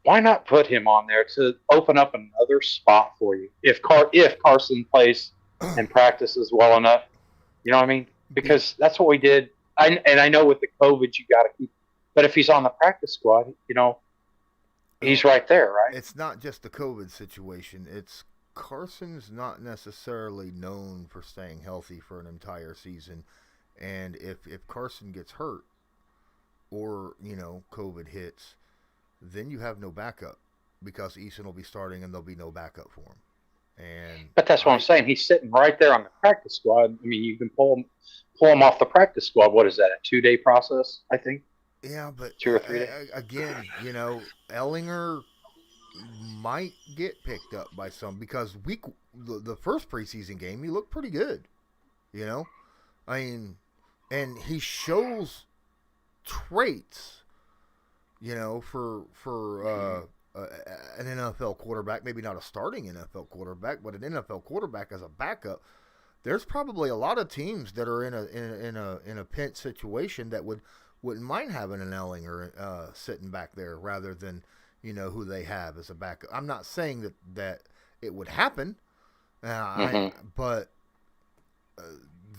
[SPEAKER 2] Why not put him on there to open up another spot for you? If Carson plays and practices well enough, you know what I mean? Because that's what we did. And I know with the COVID, you got to keep. But if he's on the practice squad, he's right there, right?
[SPEAKER 1] It's not just the COVID situation. It's Carson's not necessarily known for staying healthy for an entire season. And if Carson gets hurt or, COVID hits, then you have no backup because Eason will be starting and there'll be no backup for him.
[SPEAKER 2] But that's what I'm saying. He's sitting right there on the practice squad. I mean, you can pull him off the practice squad. What is that, a 2-day process, I think?
[SPEAKER 1] Yeah, but
[SPEAKER 2] 2 or 3 days.
[SPEAKER 1] Again, Ellinger might get picked up by some because the first preseason game he looked pretty good. I mean, and he shows traits. For an NFL quarterback, maybe not a starting NFL quarterback, but an NFL quarterback as a backup. There's probably a lot of teams that are in a pinch situation that wouldn't mind having an Ellinger sitting back there rather than who they have as a backup. I'm not saying that it would happen, but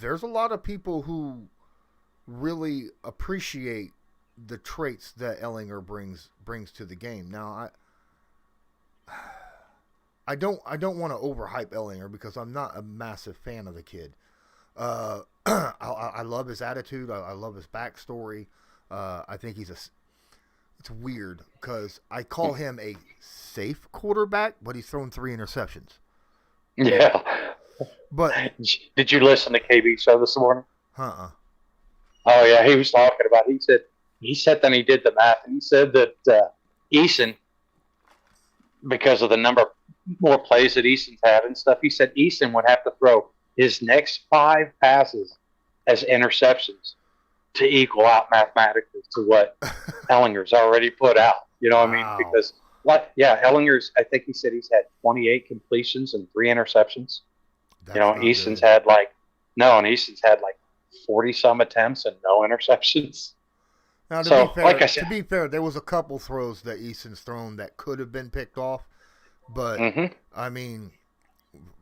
[SPEAKER 1] there's a lot of people who really appreciate the traits that Ellinger brings to the game. Now, I don't want to overhype Ellinger because I'm not a massive fan of the kid. I love his attitude. I love his backstory. I think it's weird because I call him a safe quarterback, but he's thrown 3 interceptions.
[SPEAKER 2] Yeah.
[SPEAKER 1] But
[SPEAKER 2] did you listen to KB show this morning?
[SPEAKER 1] Oh
[SPEAKER 2] yeah, he was talking about. He said then he did the math, and he said that Eason, because of the number of more plays that Eason's had and stuff, he said Eason would have to throw his next 5 passes as interceptions to equal out mathematically to what Ellinger's already put out. You know what I mean? Because Ellinger's, I think he said he's had 28 completions and 3 interceptions. Eason's had Eason's had 40 some attempts and no interceptions.
[SPEAKER 1] Now, to be fair, there was a couple throws that Eason's thrown that could have been picked off, but I mean,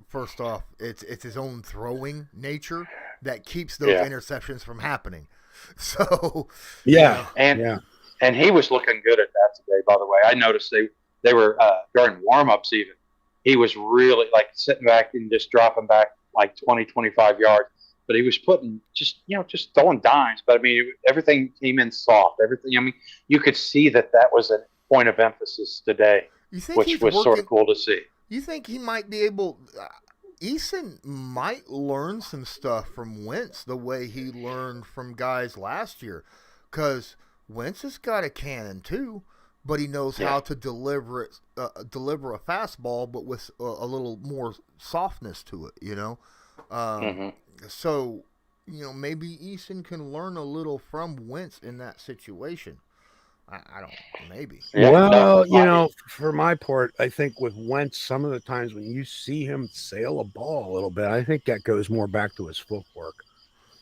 [SPEAKER 1] first off, it's his own throwing nature that keeps those interceptions from happening. So
[SPEAKER 2] and he was looking good at that today. By the way, I noticed they were during warm-ups even. He was really sitting back and just dropping back 20, 25 yards. But he was putting just throwing dimes. But I mean, everything came in soft. Everything. I mean, you could see that was a point of emphasis today, which was sort of cool to see.
[SPEAKER 1] You think he might be able? Eason might learn some stuff from Wentz the way he learned from guys last year, because Wentz has got a cannon too. but he knows how to deliver a fastball, but with a little more softness to it. So, maybe Eason can learn a little from Wentz in that situation. I don't maybe.
[SPEAKER 3] Yeah, well, for my part, I think with Wentz, some of the times when you see him sail a ball a little bit, I think that goes more back to his footwork.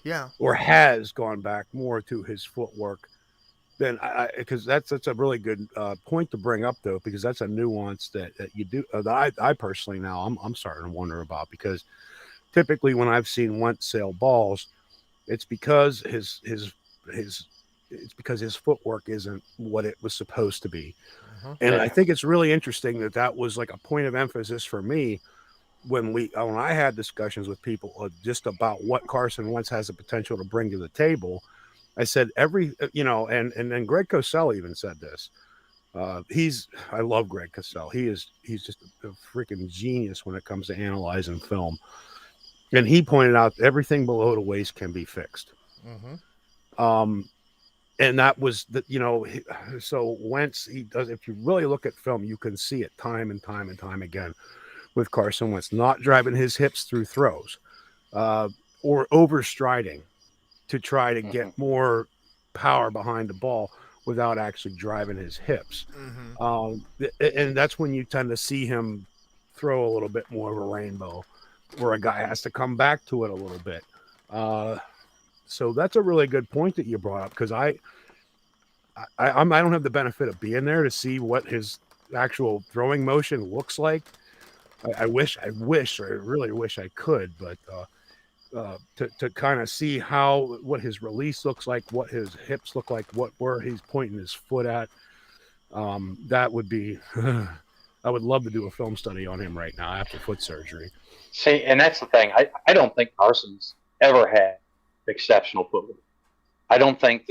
[SPEAKER 1] Yeah.
[SPEAKER 3] Or has gone back more to his footwork than because that's a really good point to bring up, though, because that's a nuance that you do that I personally now I'm starting to wonder about, because typically when I've seen Wentz sail balls, it's because it's because his footwork isn't what it was supposed to be. And I think it's really interesting that was like a point of emphasis for me when I had discussions with people just about what Carson Wentz has the potential to bring to the table. I said and then Greg Cosell even said this. I love Greg Cosell. He's just a freaking genius when it comes to analyzing film. And he pointed out everything below the waist can be fixed. And that was so Wentz, he does, if you really look at film, you can see it time and time and time again with Carson Wentz not driving his hips through throws or overstriding to try to get more power behind the ball without actually driving his hips. And that's when you tend to see him throw a little bit more of a rainbow, where a guy has to come back to it a little bit. So that's a really good point that you brought up, because I don't have the benefit of being there to see what his actual throwing motion looks like. I really wish I could, but to kind of see what his release looks like, what his hips look like, where he's pointing his foot at, that would be. I would love to do a film study on him right now after foot surgery.
[SPEAKER 2] See, and that's the thing. I don't think Carson's ever had exceptional footwork. I don't think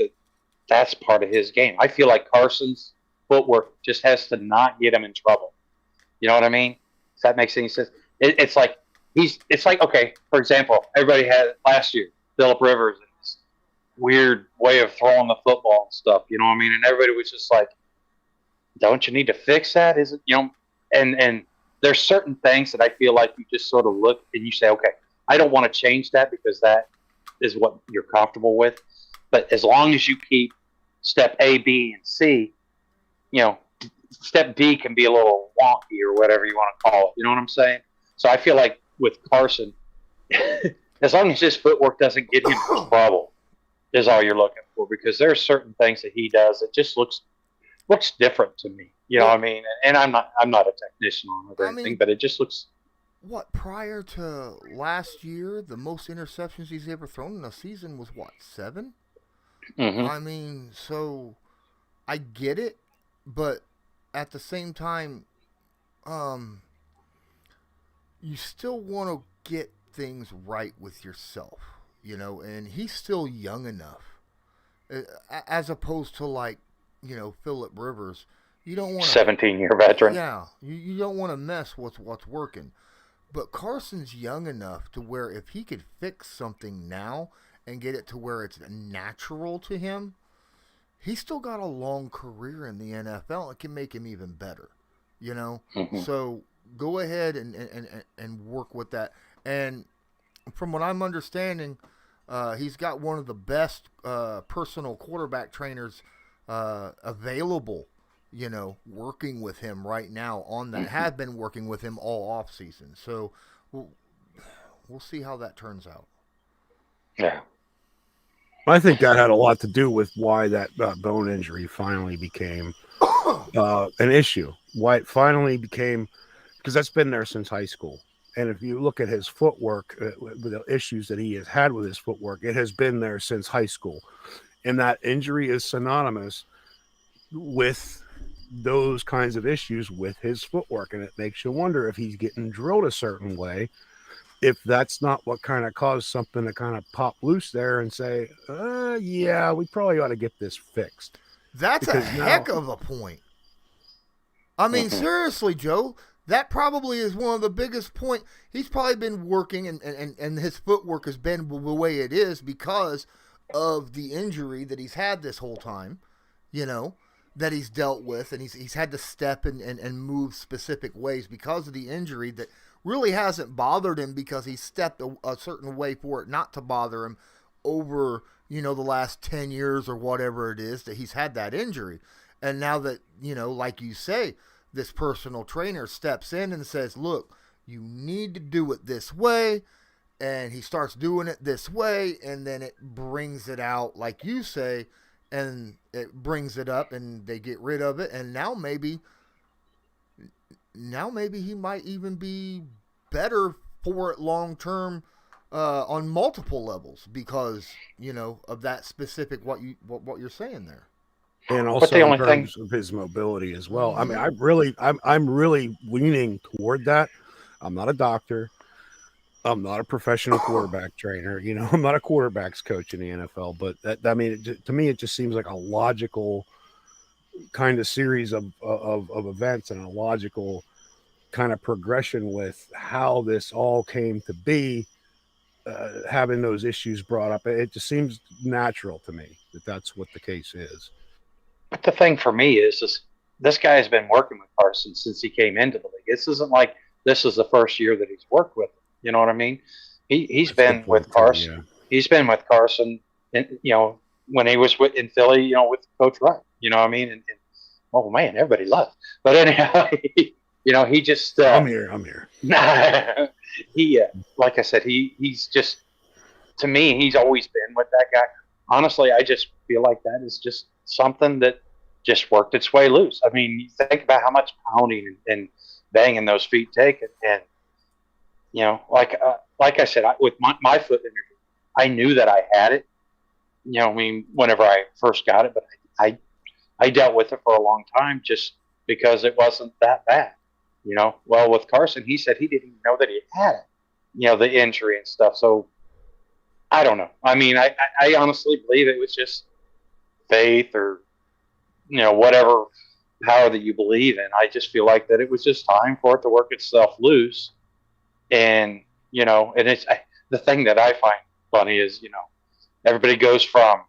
[SPEAKER 2] that's part of his game. I feel like Carson's footwork just has to not get him in trouble. You know what I mean? Does that make any sense? It's like okay, for example, everybody had last year, Phillip Rivers and this weird way of throwing the football and stuff, you know what I mean? And everybody was just like, don't you need to fix that? Is it, and there's certain things that I feel like you just sort of look and you say, okay, I don't want to change that because that is what you're comfortable with. But as long as you keep step A, B, and C, step D can be a little wonky or whatever you want to call it. You know what I'm saying? So I feel like with Carson, as long as his footwork doesn't get him in trouble, is all you're looking for, because there are certain things that he does that just looks different to me. You know what I mean? And I'm not a technician on it or anything, but it just looks.
[SPEAKER 1] What, prior to last year, the most interceptions he's ever thrown in a season was 7? I mean, so I get it, but at the same time, you still want to get things right with yourself, and he's still young enough, as opposed to Phillip Rivers. You don't want
[SPEAKER 2] 17-year veteran.
[SPEAKER 1] Yeah, you don't want to mess with what's working. But Carson's young enough to where if he could fix something now and get it to where it's natural to him, he's still got a long career in the NFL. It can make him even better, So go ahead and work with that. And from what I'm understanding, he's got one of the best personal quarterback trainers available, working with him right now on that. Have been working with him all off season. So we'll see how that turns out.
[SPEAKER 2] Yeah.
[SPEAKER 3] I think that had a lot to do with why that bone injury finally became an issue. Why it finally became, because that's been there since high school. And if you look at his footwork, the issues that he has had with his footwork, it has been there since high school. And that injury is synonymous with those kinds of issues with his footwork. And it makes you wonder if he's getting drilled a certain way, if that's not what kind of caused something to kind of pop loose there and say, yeah, we probably ought to get this fixed.
[SPEAKER 1] That's a heck of a point. I mean, seriously, Joe, that probably is one of the biggest points. He's probably been working and his footwork has been the way it is because of the injury that he's had this whole time, that he's dealt with, and he's had to step and move specific ways because of the injury that really hasn't bothered him because he stepped a certain way for it not to bother him over, the last 10 years or whatever it is that he's had that injury. And now that, like you say, this personal trainer steps in and says, look, you need to do it this way. And he starts doing it this way. And then it brings it out, like you say, and it brings it up and they get rid of it. And now maybe he might even be better for it long term on multiple levels because, of that specific what you're saying there.
[SPEAKER 3] And also in terms of his mobility as well. I mean, I'm really leaning toward that. I'm not a doctor. I'm not a professional quarterback trainer. I'm not a quarterbacks coach in the NFL. But to me, it just seems like a logical kind of series of events and a logical kind of progression with how this all came to be, having those issues brought up. It just seems natural to me that that's what the case is.
[SPEAKER 2] But the thing for me is this guy has been working with Carson since he came into the league. This isn't like this is the first year that he's worked with him. You know what I mean? He's been with Carson. Yeah. He's been with Carson, and when he was in Philly, with Coach Wright. You know what I mean? And oh man, everybody left. But anyhow, he just.
[SPEAKER 3] I'm here.
[SPEAKER 2] He, like I said, he's just, to me, he's always been with that guy. Honestly, I just feel like that is just something that just worked its way loose. I mean, you think about how much pounding and banging those feet take, and like I said, with my foot injury, I knew that I had it. Whenever I first got it, but I dealt with it for a long time just because it wasn't that bad. Well, with Carson, he said he didn't even know that he had it. The injury and stuff. So I don't know. I mean, I honestly believe it was just faith or whatever power that you believe in. I just feel like that it was just time for it to work itself loose. And, and it's the thing that I find funny is, everybody goes from,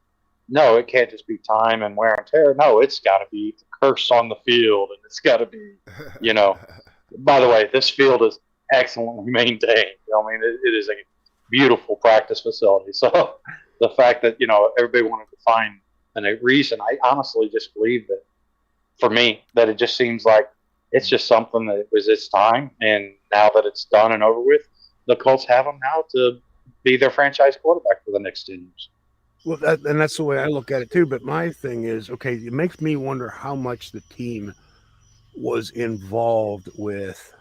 [SPEAKER 2] no, it can't just be time and wear and tear. No, it's got to be the curse on the field. And it's got to be, by the way, this field is excellently maintained. It is a beautiful practice facility. So the fact that, everybody wanted to find a reason, I honestly just believe that for me, that it just seems like it's just something that it was its time. And now that it's done and over with, the Colts have him now to be their franchise quarterback for the next 10 years.
[SPEAKER 3] Well, that's the way I look at it too. But my thing is, okay, it makes me wonder how much the team was involved with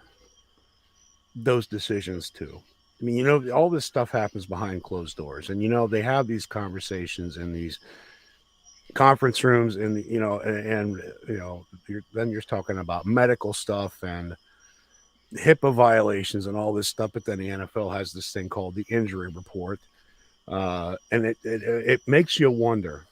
[SPEAKER 3] those decisions too. I mean, all this stuff happens behind closed doors, and they have these conversations in these conference rooms, and then you're talking about medical stuff and HIPAA violations and all this stuff. But then the NFL has this thing called the injury report, and it makes you wonder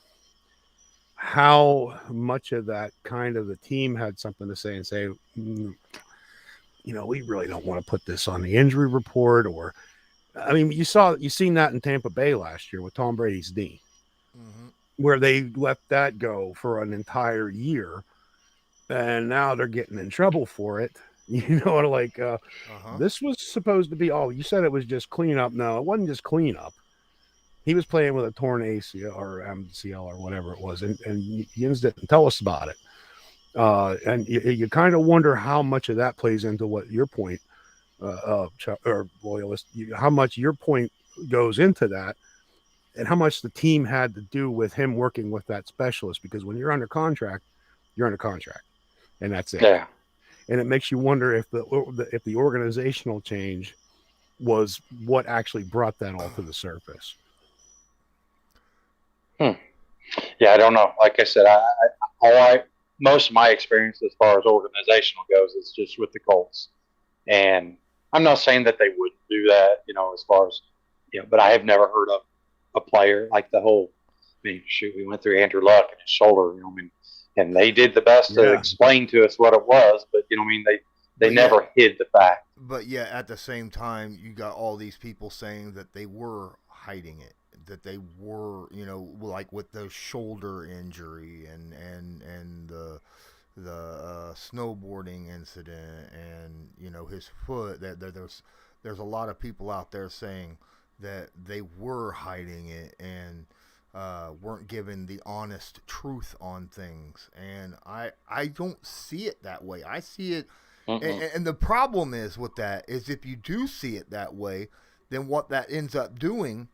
[SPEAKER 3] how much of that kind of the team had something to say and say, we really don't want to put this on the injury report. Or, I mean, you seen that in Tampa Bay last year with Tom Brady's knee, where they let that go for an entire year, and now they're getting in trouble for it. This was supposed to be, you said it was just cleanup. No, it wasn't just cleanup. He was playing with a torn ACL or MCL or whatever it was, and Yins didn't tell us about it. And you kind of wonder how much of that plays into what your point, or Loyalist, how much your point goes into that, and how much the team had to do with him working with that specialist. Because when you're under contract, and that's it.
[SPEAKER 2] Yeah.
[SPEAKER 3] And it makes you wonder if the organizational change was what actually brought that all to the surface.
[SPEAKER 2] Yeah, I don't know. Like I said, most of my experience as far as organizational goes is just with the Colts. And I'm not saying that they wouldn't do that, as far as, but I have never heard of a player like we went through Andrew Luck and his shoulder, and they did the best to explain to us what it was, but, they never hid the fact.
[SPEAKER 1] But at the same time, you got all these people saying that they were hiding it. that they were, like with the shoulder injury and the snowboarding incident and his foot, that there's a lot of people out there saying that they were hiding it and weren't given the honest truth on things. And I don't see it that way. I see it, and the problem is with that is if you do see it that way, then what that ends up doing,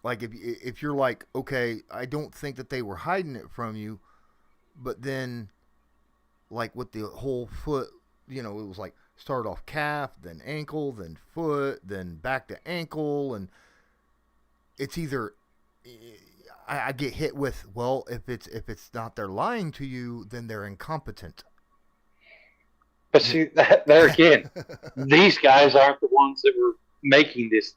[SPEAKER 1] like if you're like, okay, I don't think that they were hiding it from you, but then like with the whole foot, it was like started off calf, then ankle, then foot, then back to ankle, and it's either I get hit with, well, if it's not they're lying to you, then they're incompetent.
[SPEAKER 2] But see, there again, these guys aren't the ones that were making this.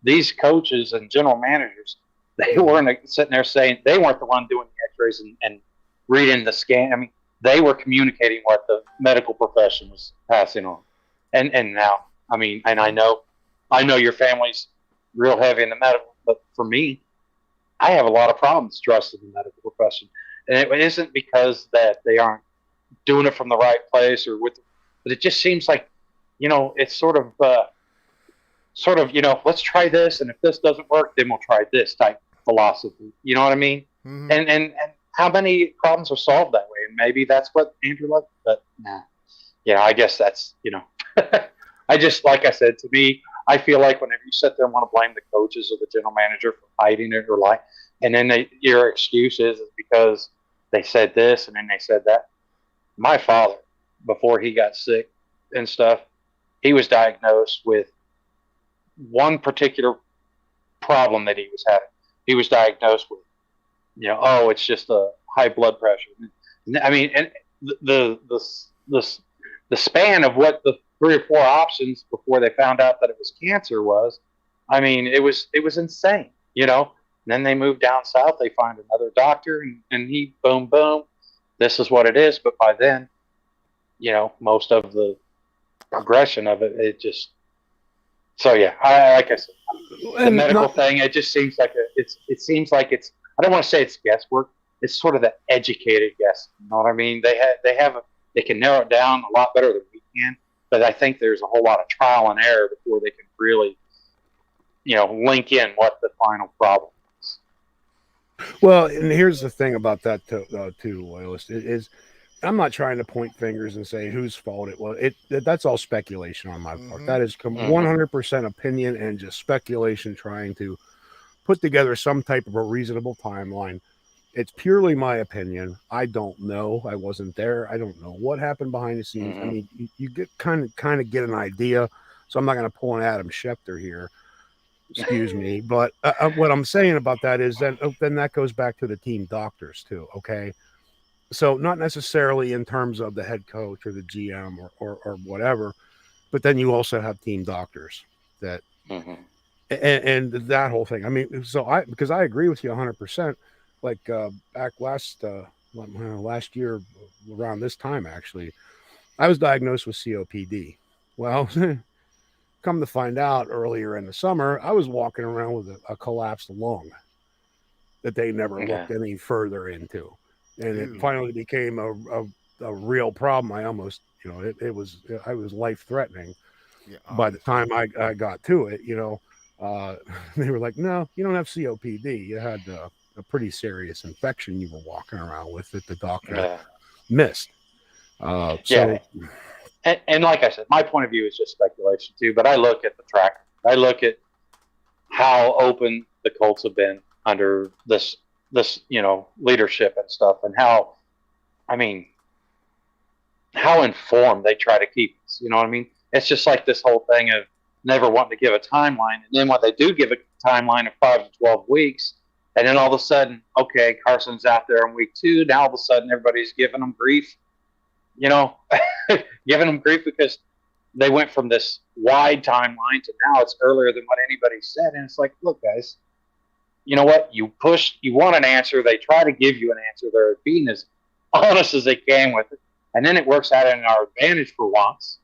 [SPEAKER 2] These coaches and general managers, they weren't sitting there saying, they weren't the one doing the X-rays and reading the scan. They were communicating what the medical profession was passing on. And now, and I know your family's real heavy in the medical, but for me, I have a lot of problems trusting the medical profession. And it isn't because that they aren't doing it from the right place but it just seems like, it's sort of, let's try this. And if this doesn't work, then we'll try this type philosophy. You know what I mean? Mm-hmm. And how many problems are solved that way? And maybe that's what Andrew loved, but nah. I guess that's, I just, like I said, to me, I feel like whenever you sit there and want to blame the coaches or the general manager for hiding it or lie, and then your excuse is because they said this and then they said that. My father, before he got sick and stuff, he was diagnosed with one particular problem that he was having. He was diagnosed with, it's just a high blood pressure. And the span of what the 3 or 4 options before they found out that it was cancer was, it was insane, And then they moved down south. They find another doctor, and he boom, this is what it is. But by then, most of the progression of it just. So yeah, like I said, the medical thing. It just seems like it seems like it's. I don't want to say it's guesswork. It's sort of the educated guess. You know what I mean? They can narrow it down a lot better than we can. But I think there's a whole lot of trial and error before they can really, link in what the final problem is.
[SPEAKER 3] Well, and here's the thing about that too, Loyalist, is I'm not trying to point fingers and say whose fault it was. That's all speculation on my part. That is 100% opinion and just speculation, trying to put together some type of a reasonable timeline. It's purely my opinion. I don't know. I wasn't there. I don't know what happened behind the scenes. You get kind of get an idea. So I'm not going to pull an Adam Schefter here. Excuse me. But what I'm saying about that is then that goes back to the team doctors too. Okay. So not necessarily in terms of the head coach or the GM or whatever, but then you also have team doctors that, and that whole thing. Because I agree with you 100%. Like back last year around this time, actually, I was diagnosed with COPD. Well, come to find out, earlier in the summer, I was walking around with a collapsed lung that they never looked any further into. And it finally became a real problem. I almost, I was life-threatening by the time I got to it, they were like, no, you don't have COPD. You had a pretty serious infection you were walking around with that the doctor missed.
[SPEAKER 2] And like I said, my point of view is just speculation too, but I look at the track. I look at how open the Colts have been under this leadership and stuff, and how informed they try to keep us. You know what I mean? It's just like this whole thing of never wanting to give a timeline, and then when they do give a timeline of 5 to 12 weeks, and then all of a sudden, okay, Carson's out there in week 2. Now all of a sudden, everybody's giving them grief. Giving them grief because they went from this wide timeline to now it's earlier than what anybody said. And it's like, look, guys, you know what? You want an answer. They try to give you an answer. They're being as honest as they can with it. And then it works out in our advantage for once.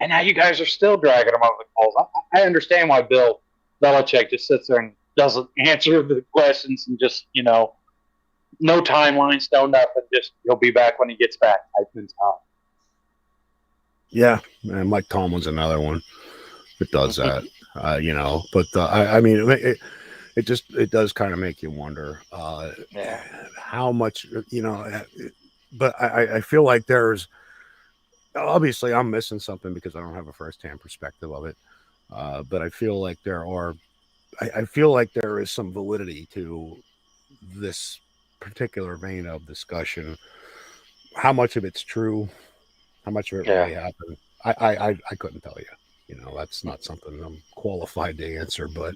[SPEAKER 2] And now you guys are still dragging them over the coals. I understand why Bill Belichick just sits there and doesn't answer the questions and just, no timelines, no nothing. Just he'll be back when he gets back type mentality.
[SPEAKER 3] Yeah, and Mike Tomlin's another one that does that. But I mean, it does kind of make you wonder how much, but I feel like there's, obviously I'm missing something because I don't have a firsthand perspective of it. But I feel like I feel like there is some validity to this particular vein of discussion. How much of it's true? How much of it really happened? I couldn't tell you. That's not something I'm qualified to answer, but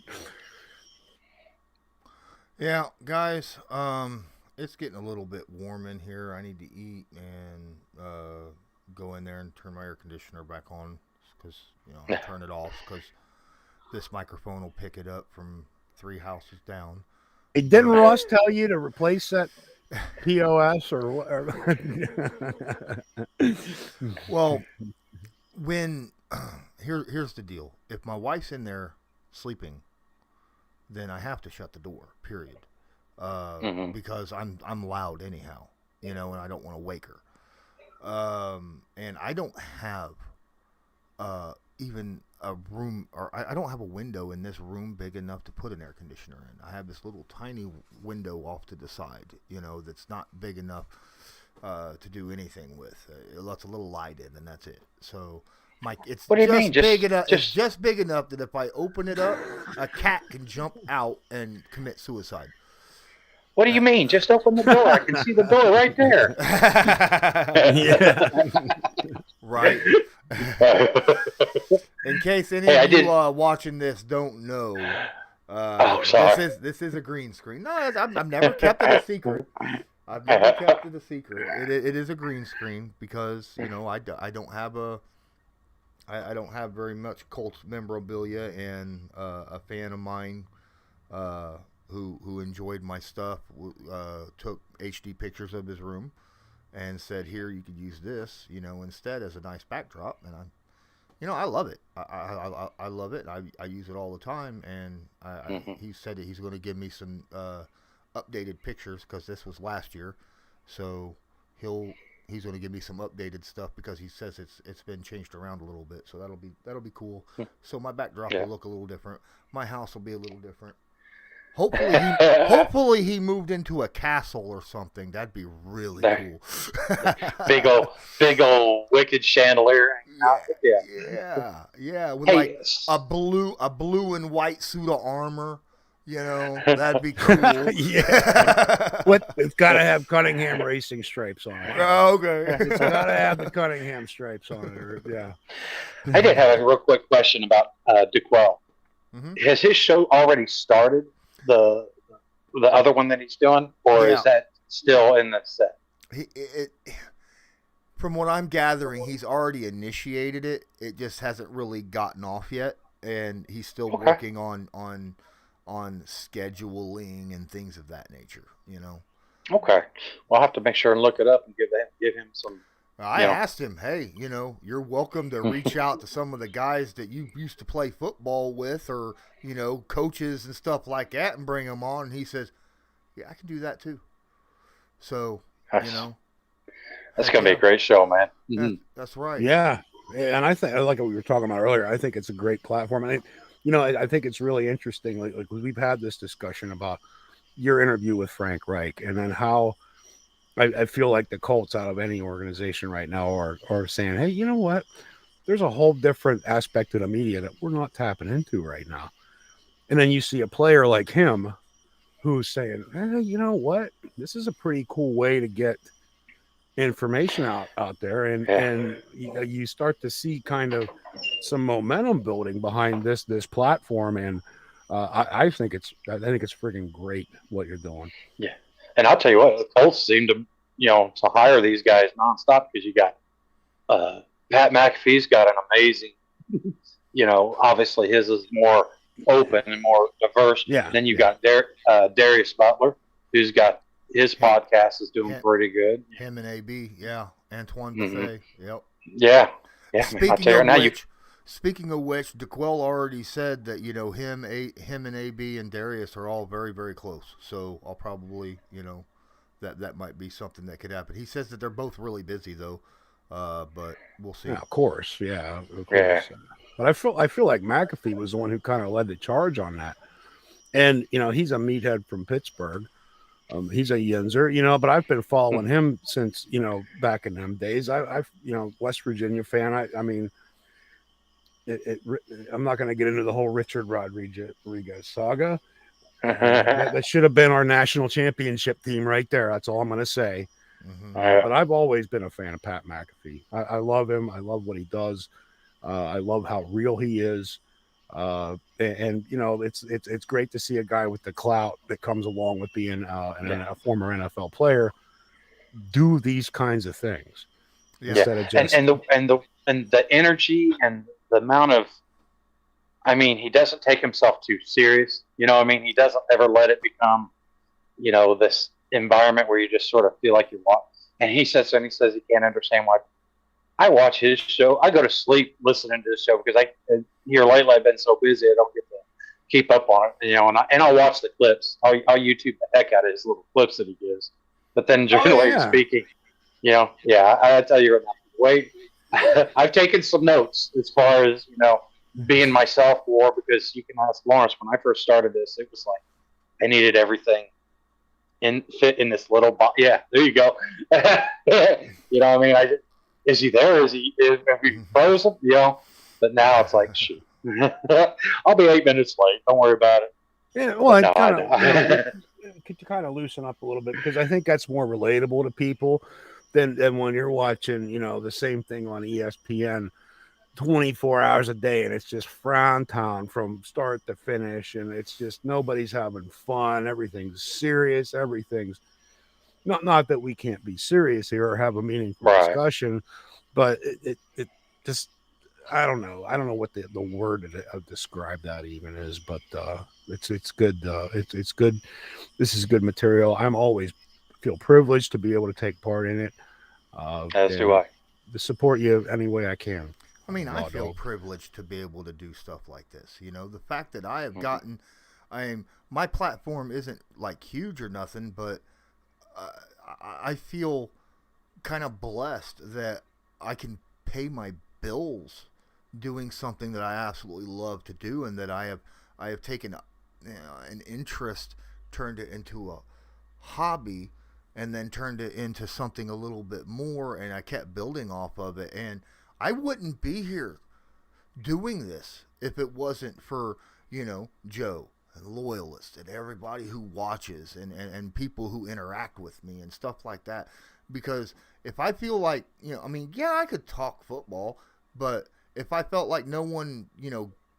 [SPEAKER 1] yeah, guys, it's getting a little bit warm in here. I need to eat and go in there and turn my air conditioner back on because I'll turn it off because this microphone will pick it up from 3 houses down.
[SPEAKER 3] Hey, didn't Ross tell you to replace that POS or whatever?
[SPEAKER 1] Well, here's the deal. If my wife's in there sleeping, then I have to shut the door, period. Because I'm loud anyhow, and I don't want to wake her. And I don't have even a room, or I don't have a window in this room big enough to put an air conditioner in. I have this little tiny window off to the side, that's not big enough to do anything with. It lets a little light in, and that's it. So, Mike, it's big enough. It's just big enough that if I open it up, a cat can jump out and commit suicide.
[SPEAKER 2] What do you mean? Just open the door. I can see the door right there.
[SPEAKER 1] Right. In case any of you watching this don't know, this is a green screen. No, I've never kept it a secret. I've never kept it a secret. It is a green screen because I don't have very much Colts memorabilia, and a fan of mine who enjoyed my stuff took HD pictures of his room and said, "Here, you could use this, instead as a nice backdrop." And I love it. I love it. I use it all the time. And he said that he's going to give me some updated pictures because this was last year, so he's going to give me some updated stuff because he says it's been changed around a little bit. So that'll be cool. So my backdrop will look a little different. My house will be a little different. Hopefully he moved into a castle or something. That'd be really cool.
[SPEAKER 2] big old wicked chandelier.
[SPEAKER 1] Yeah. With like a blue and white suit of armor. That'd be cool.
[SPEAKER 3] Yeah. It's got to have Cunningham racing stripes on it.
[SPEAKER 1] Oh, okay.
[SPEAKER 3] It's got to have the Cunningham stripes on it. Yeah.
[SPEAKER 2] I did have a real quick question about DeQuell. Has his show already started? The other one that he's doing, or is that still in the set?
[SPEAKER 1] From what I'm gathering, he's already initiated it. It just hasn't really gotten off yet, and he's still working on scheduling and things of that nature.
[SPEAKER 2] Okay, well, I'll have to make sure and look it up and give him some.
[SPEAKER 1] I asked him, hey, you're welcome to reach out to some of the guys that you used to play football with, or coaches and stuff like that, and bring them on. And he says, yeah, I can do that too. So that's
[SPEAKER 2] gonna be a great show, man.
[SPEAKER 1] That's right.
[SPEAKER 3] Yeah, and I think, like what we were talking about earlier, I think it's a great platform. And I think it's really interesting. Like we've had this discussion about your interview with Frank Reich, and then how I feel like the Colts, out of any organization right now, are saying, hey, you know what? There's a whole different aspect of the media that we're not tapping into right now. And then you see a player like him who's saying, hey, you know what? This is a pretty cool way to get information out there. And you start to see kind of some momentum building behind this platform. And I think it's freaking great what you're doing.
[SPEAKER 2] Yeah. And I'll tell you what, the Colts seem to, to hire these guys nonstop because you got Pat McAfee's got an amazing, obviously his is more open and more diverse.
[SPEAKER 3] Yeah.
[SPEAKER 2] Then you got Darius Butler, who's got his podcast is doing pretty good.
[SPEAKER 1] Him and AB, Antoine Buffet, yep.
[SPEAKER 2] Yeah.
[SPEAKER 1] Speaking of which, DeQuell already said that him and AB and Darius are all very, very close. So I'll probably that might be something that could happen. He says that they're both really busy though, but we'll see.
[SPEAKER 3] Yeah, of course, yeah, of course.
[SPEAKER 2] Yeah.
[SPEAKER 3] But I feel like McAfee was the one who kind of led the charge on that. And he's a meathead from Pittsburgh. He's a Yinzer, but I've been following him since back in them days. I've West Virginia fan. I mean, I'm not going to get into the whole Richard Rodriguez saga. That should have been our national championship team right there. That's all I'm going to say.
[SPEAKER 1] Mm-hmm.
[SPEAKER 3] But I've always been a fan of Pat McAfee. I love him. I love what he does. I love how real he is. And it's great to see a guy with the clout that comes along with being a former NFL player do these kinds of things. Instead of just
[SPEAKER 2] and the energy and the amount of, I mean, he doesn't take himself too serious. He doesn't ever let it become, this environment where you just sort of feel like you're watching. And he says he can't understand why. I watch his show. I go to sleep listening to this show because here lately I've been so busy I don't get to keep up on it. And I'll watch the clips. I'll YouTube the heck out of his little clips that he gives. But then during the way he's speaking, I tell you right now, wait. I've taken some notes as far as being myself because you can ask Lawrence. When I first started this, it was like I needed everything fit in this little box. Yeah, there you go. Is he there? Have you frozen? But now it's like, shoot, I'll be 8 minutes late. Don't worry about it.
[SPEAKER 3] Yeah, well, could you kind of loosen up a little bit because I think that's more relatable to people than when you're watching, the same thing on ESPN 24 hours a day and it's just frown town from start to finish and it's just nobody's having fun. Everything's serious. Everything's not that we can't be serious here or have a meaningful discussion, but it just I don't know what the word to describe that even is, but it's good. It's good. This is good material. I'm always feel privileged to be able to take part in it.
[SPEAKER 2] As do I.
[SPEAKER 3] To support you any way I can.
[SPEAKER 1] I mean, I feel privileged to be able to do stuff like this. The fact that I have gotten, my platform isn't like huge or nothing, but I feel kind of blessed that I can pay my bills doing something that I absolutely love to do, and that I have taken an interest, turned it into a hobby, and then turned it into something a little bit more, and I kept building off of it. And I wouldn't be here doing this if it wasn't for, Joe and Loyalist and everybody who watches and people who interact with me and stuff like that. Because if I feel like, I could talk football, but if I felt like no one,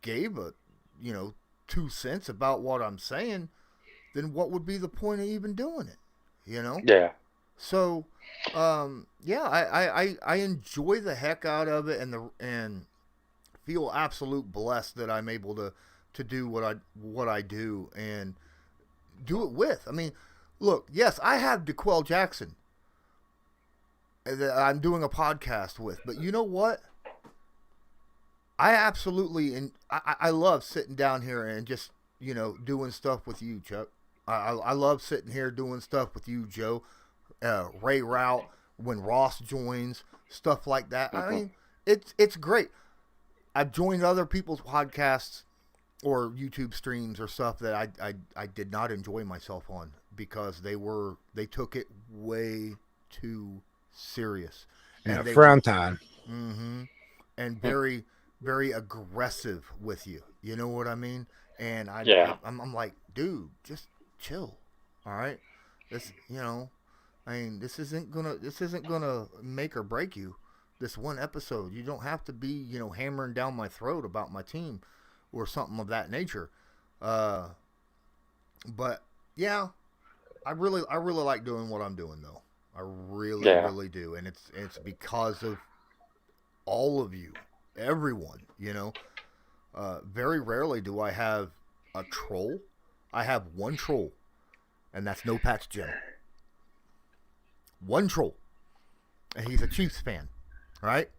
[SPEAKER 1] gave a, 2 cents about what I'm saying, then what would be the point of even doing it?
[SPEAKER 2] Yeah.
[SPEAKER 1] So, I enjoy the heck out of it and feel absolute blessed that I'm able to do what I do and do it with. I mean, look, yes, I have DeQuell Jackson that I'm doing a podcast with, but you know what? I absolutely I love sitting down here and just doing stuff with you, Chuck. I love sitting here doing stuff with you, Joe. Ray Route, when Ross joins, stuff like that. I mean, it's great. I've joined other people's podcasts or YouTube streams or stuff that I did not enjoy myself on because they took it way too serious.
[SPEAKER 3] And frown time.
[SPEAKER 1] Mm-hmm. And very, very aggressive with you. You know what I mean? And I'm like, dude, just chill. All right. This, this isn't gonna make or break you. This one episode, you don't have to be, hammering down my throat about my team or something of that nature. But yeah, I really like doing what I'm doing though. I really do, and it's because of all of you, everyone. Very rarely do I have a troll. I have one troll, and that's No Patch Jim. One troll, and he's a Chiefs fan, right?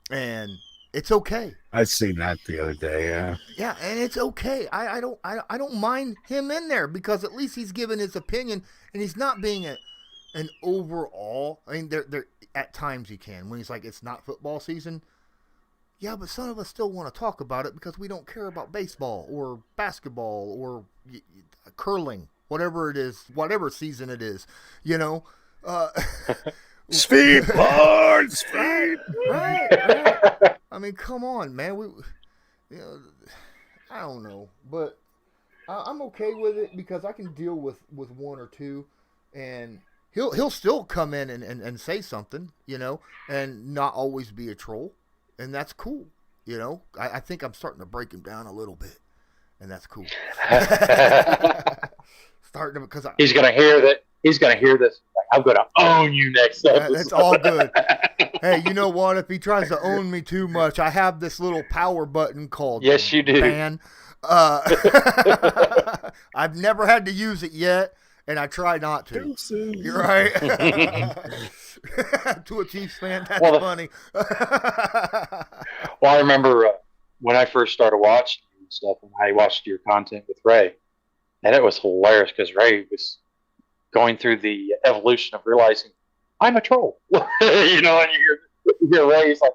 [SPEAKER 1] And It's okay.
[SPEAKER 3] I seen that the other day. Yeah.
[SPEAKER 1] Yeah, and it's okay. I don't mind him in there because at least he's giving his opinion and he's not being an overall. I mean, there at times he can when he's like it's not football season. Yeah, but some of us still want to talk about it because we don't care about baseball or basketball or curling, whatever it is, whatever season it is, you know.
[SPEAKER 3] Speed, Lord, speed.
[SPEAKER 1] Right. I mean, come on, man. I don't know, but I'm okay with it because I can deal with one or two, and he'll still come in and say something, you know, and not always be a troll. And that's cool, you know. I think I'm starting to break him down a little bit, and that's cool. Starting to, because
[SPEAKER 2] he's gonna hear that. He's gonna hear this. Like, I'm gonna own you next episode.
[SPEAKER 1] That's all good. Hey, you know what? If he tries to own me too much, I have this little power button called
[SPEAKER 2] Yes, you do.
[SPEAKER 1] ban. I've never had to use it yet, and I try not to. You're right. To a Chiefs fan, that's funny.
[SPEAKER 2] Well, I remember when I first started watching and stuff, and I watched your content with Ray, and it was hilarious because Ray was going through the evolution of realizing I'm a troll. You know, and you hear Ray's like,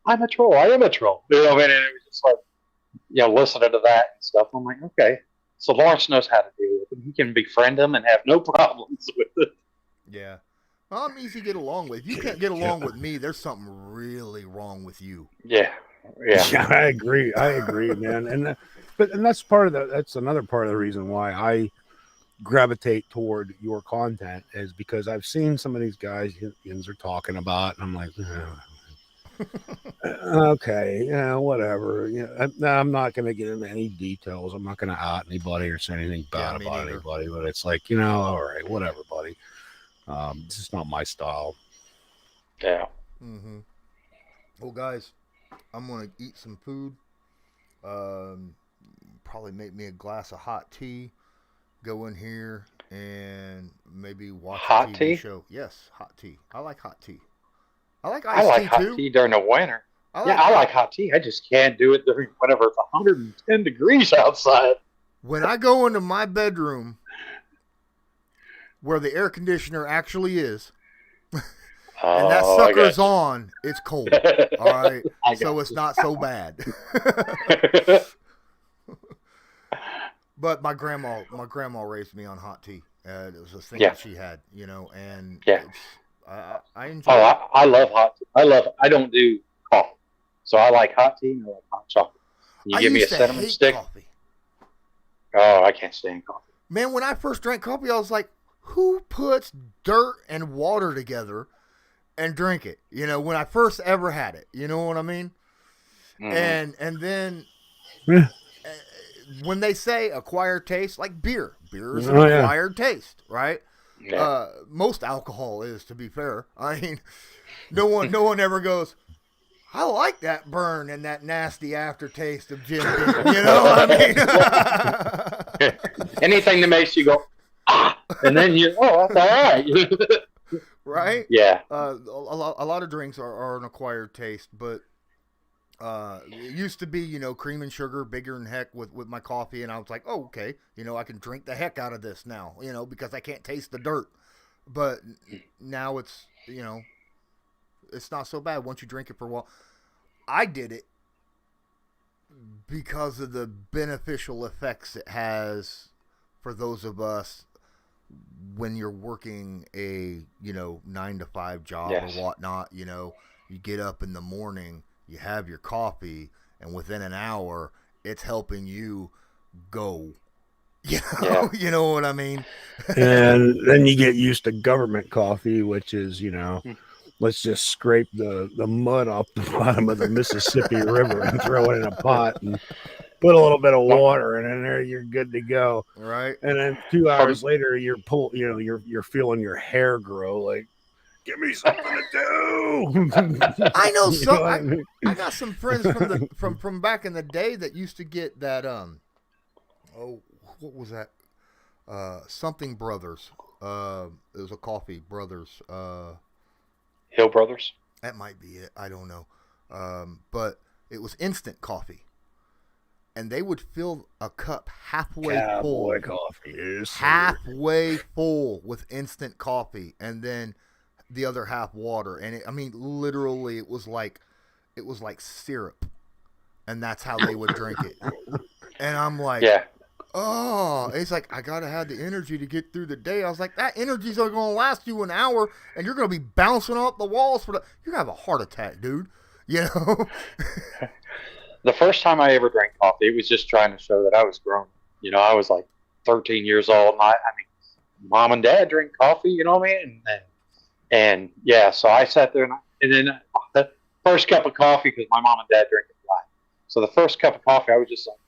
[SPEAKER 2] I'm a troll. I am a troll. You know, and it was just like, you know, listening to that and stuff. I'm like, okay, so Lawrence knows how to deal with him. He can befriend him and have no problems with it.
[SPEAKER 1] Yeah. Well, I'm easy to get along with. If you can't get along with me, there's something really wrong with you.
[SPEAKER 2] Yeah.
[SPEAKER 3] Yeah, I agree, man. And that's part of that's another part of the reason why I gravitate toward your content is because I've seen some of these guys are talking about, and I'm like, okay, yeah, whatever. Yeah, I'm not going to get into any details. I'm not going to out anybody or say anything bad about anybody. But it's like, you know, all right, whatever, buddy. It's just not my style.
[SPEAKER 2] Yeah.
[SPEAKER 1] Mm-hmm. Well, guys, I'm going to eat some food. Probably make me a glass of hot tea. Go in here and maybe watch
[SPEAKER 2] hot
[SPEAKER 1] a TV
[SPEAKER 2] tea?
[SPEAKER 1] show. Yes, hot tea. I like hot tea. I like
[SPEAKER 2] hot tea during the winter. I like hot tea. I just can't do it during whenever it's 110 degrees outside.
[SPEAKER 1] When I go into my bedroom where the air conditioner actually is, and that sucker's on, it's cold. All right. So it's not so bad. But my grandma raised me on hot tea. It was a thing that she had, you know, and I enjoy it.
[SPEAKER 2] I love hot tea. I don't do coffee. So I like hot tea and I like hot chocolate. You give me a cinnamon stick.
[SPEAKER 1] Coffee.
[SPEAKER 2] Oh, I can't stand coffee.
[SPEAKER 1] Man, when I first drank coffee, I was like, who puts dirt and water together and drink it? You know, when I first ever had it. You know what I mean? Mm-hmm. And then when they say acquired taste, like beer is an acquired taste, right? Yeah. Most alcohol is, to be fair. I mean, no one ever goes, I like that burn and that nasty aftertaste of Jim Beam. You know what I mean?
[SPEAKER 2] Anything that makes you go, ah, and then you, oh, that's all right.
[SPEAKER 1] Right?
[SPEAKER 2] Yeah.
[SPEAKER 1] A lot of drinks are an acquired taste, but it used to be, you know, cream and sugar, bigger than heck with my coffee, and I was like, oh, okay, you know, I can drink the heck out of this now, you know, because I can't taste the dirt. But now it's, you know, it's not so bad once you drink it for a while. I did it because of the beneficial effects it has for those of us when you're working a, you know, 9-to-5 job or whatnot. You know, you get up in the morning, you have your coffee, and within an hour, it's helping you go. You know, you know what I mean?
[SPEAKER 3] And then you get used to government coffee, which is, you know, let's just scrape the mud off the bottom of the Mississippi River and throw it in a pot and put a little bit of water in there. You're good to go.
[SPEAKER 1] Right.
[SPEAKER 3] And then 2 hours later, you're feeling your hair grow. Like, give me something to do.
[SPEAKER 1] I know some. I got some friends from back in the day that used to get that. What was that? Something Brothers. It was a coffee brothers.
[SPEAKER 2] Hill Brothers.
[SPEAKER 1] That might be it. I don't know. but it was instant coffee. And they would fill a cup halfway
[SPEAKER 3] Cowboy
[SPEAKER 1] full.
[SPEAKER 3] coffee. Yes,
[SPEAKER 1] Halfway full with instant coffee. And then the other half water. And literally it was like syrup. And that's how they would drink it. And I'm like, oh, it's like, I got to have the energy to get through the day. I was like, that energy's only going to last you an hour. And you're going to be bouncing off the walls you're going to have a heart attack, dude. You know?
[SPEAKER 2] The first time I ever drank coffee, it was just trying to show that I was grown. You know, I was like 13 years old. And mom and dad drink coffee, you know what I mean? And yeah, so I sat there and then the first cup of coffee, because my mom and dad drink it black. So the first cup of coffee, I was just like,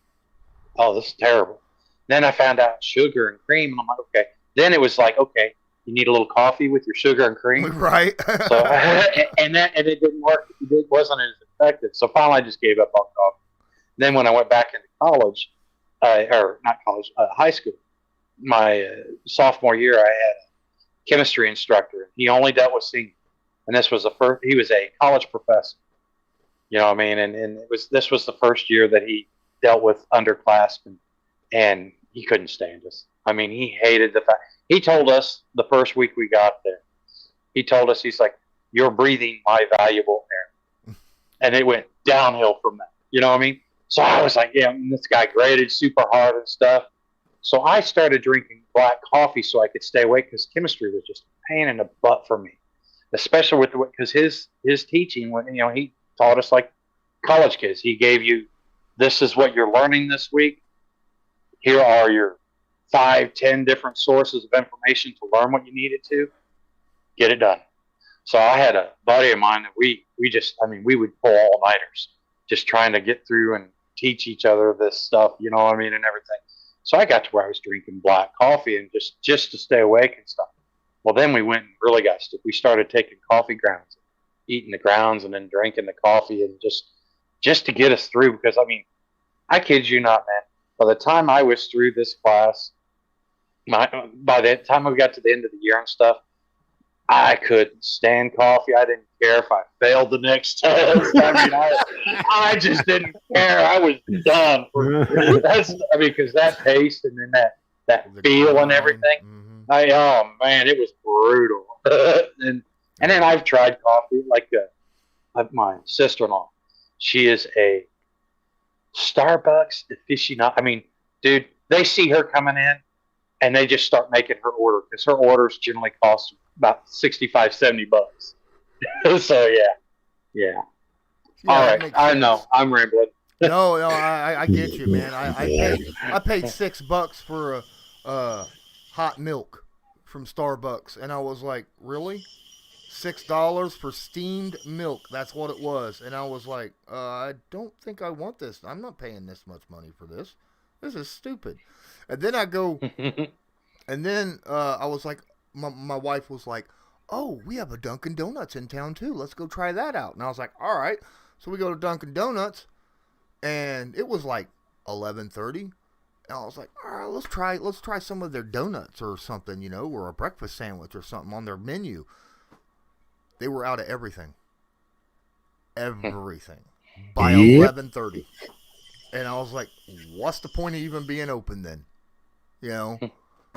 [SPEAKER 2] oh, this is terrible. Then I found out sugar and cream, and I'm like, okay. Then it was like, okay, you need a little coffee with your sugar and cream.
[SPEAKER 1] Right.
[SPEAKER 2] So, and it didn't work. It wasn't as effective. So finally I just gave up on coffee. Then when I went back into college, high school, my sophomore year, I had a chemistry instructor. He only dealt with seniors. And this was he was a college professor. You know what I mean? And this was the first year that he dealt with underclassmen, and he couldn't stand us. I mean, he hated the fact. He told us the first week we got there, he's like, you're breathing my valuable air. And it went downhill from that. You know what I mean? So I was like, yeah, this guy graded super hard and stuff. So I started drinking black coffee so I could stay awake, because chemistry was just a pain in the butt for me, especially because his teaching, he taught us like college kids. He gave you, this is what you're learning this week. Here are your 5-10 different sources of information to learn what you needed to. Get it done. So I had a buddy of mine that we would pull all-nighters just trying to get through and teach each other this stuff, you know what I mean, and everything. So I got to where I was drinking black coffee and just to stay awake and stuff. Well, then we went and really got stiff. We started taking coffee grounds, eating the grounds, and then drinking the coffee, and just to get us through. Because, I kid you not, man, by the time I was through this class, by the time we got to the end of the year and stuff, I couldn't stand coffee. I didn't care if I failed the next test. I just didn't care. I was done. Because that taste and then that feel and everything. Mm-hmm. Oh man, it was brutal. and then I've tried coffee. Like my sister-in-law, she is a Starbucks aficionado. Dude, they see her coming in, and they just start making her order, because her orders generally cost about $65-$70. So yeah. All right, I know I'm rambling.
[SPEAKER 1] No, I get you, man. I paid $6 for a hot milk from Starbucks, and I was like, really? $6 for steamed milk? That's what it was. And I was like, I don't think I want this. I'm not paying this much money for this. This is stupid. And then I go, and then I was like, my wife was like, oh, we have a Dunkin' Donuts in town too. Let's go try that out. And I was like, all right. So we go to Dunkin' Donuts, and it was like 11:30. And I was like, all right, let's try some of their donuts or something, or a breakfast sandwich or something on their menu. They were out of everything. Everything. By 11:30. And I was like, what's the point of even being open then?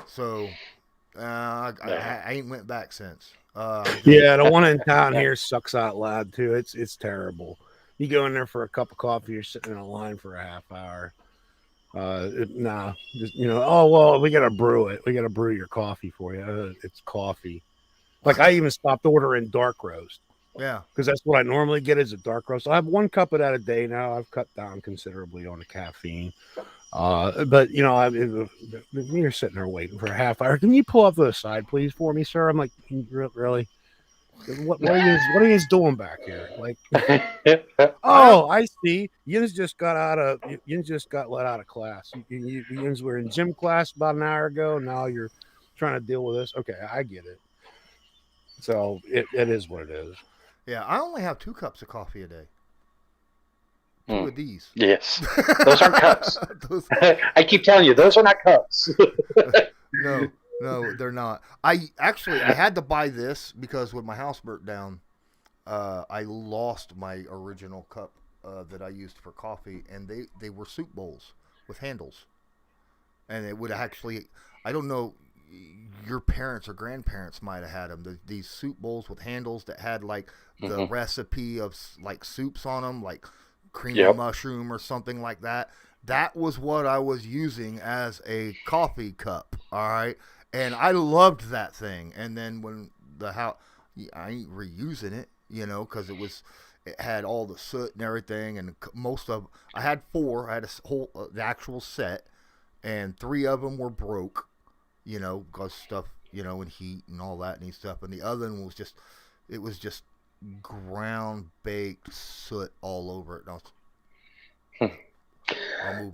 [SPEAKER 1] So I ain't went back since.
[SPEAKER 3] The one in town here sucks out loud too. It's terrible. You go in there for a cup of coffee, you're sitting in a line for a half hour. Oh well, we gotta brew it. We gotta brew your coffee for you. It's coffee. Like I even stopped ordering dark roast.
[SPEAKER 1] Yeah,
[SPEAKER 3] because that's what I normally get is a dark roast. I have 1 cup of that a day now. I've cut down considerably on the caffeine. But you're sitting there waiting for a half hour. Can you pull up to the side, please, for me, sir? I'm like, really? What are you doing back here? Like, oh, I see. You just got let out of class. You were in gym class about an hour ago. Now you're trying to deal with this. Okay, I get it. So it is what it is.
[SPEAKER 1] Yeah, I only have 2 cups of coffee a day. 2 of these.
[SPEAKER 2] Yes. Those aren't cups. I keep telling you, those are not cups.
[SPEAKER 1] No, they're not. I had to buy this because when my house burnt down, I lost my original cup that I used for coffee, and they were soup bowls with handles, and it would actually, I don't know, your parents or grandparents might have had them. These soup bowls with handles that had like the recipe of like soups on them, like cream of mushroom or something like that. That was what I was using as a coffee cup. All right, and I loved that thing. And then when the house, I ain't reusing it, because it had all the soot and everything, and I had four. I had the actual set, and three of them were broke, because stuff, and heat and all that neat stuff. And the other one was just ground baked soot all over it. And I'll move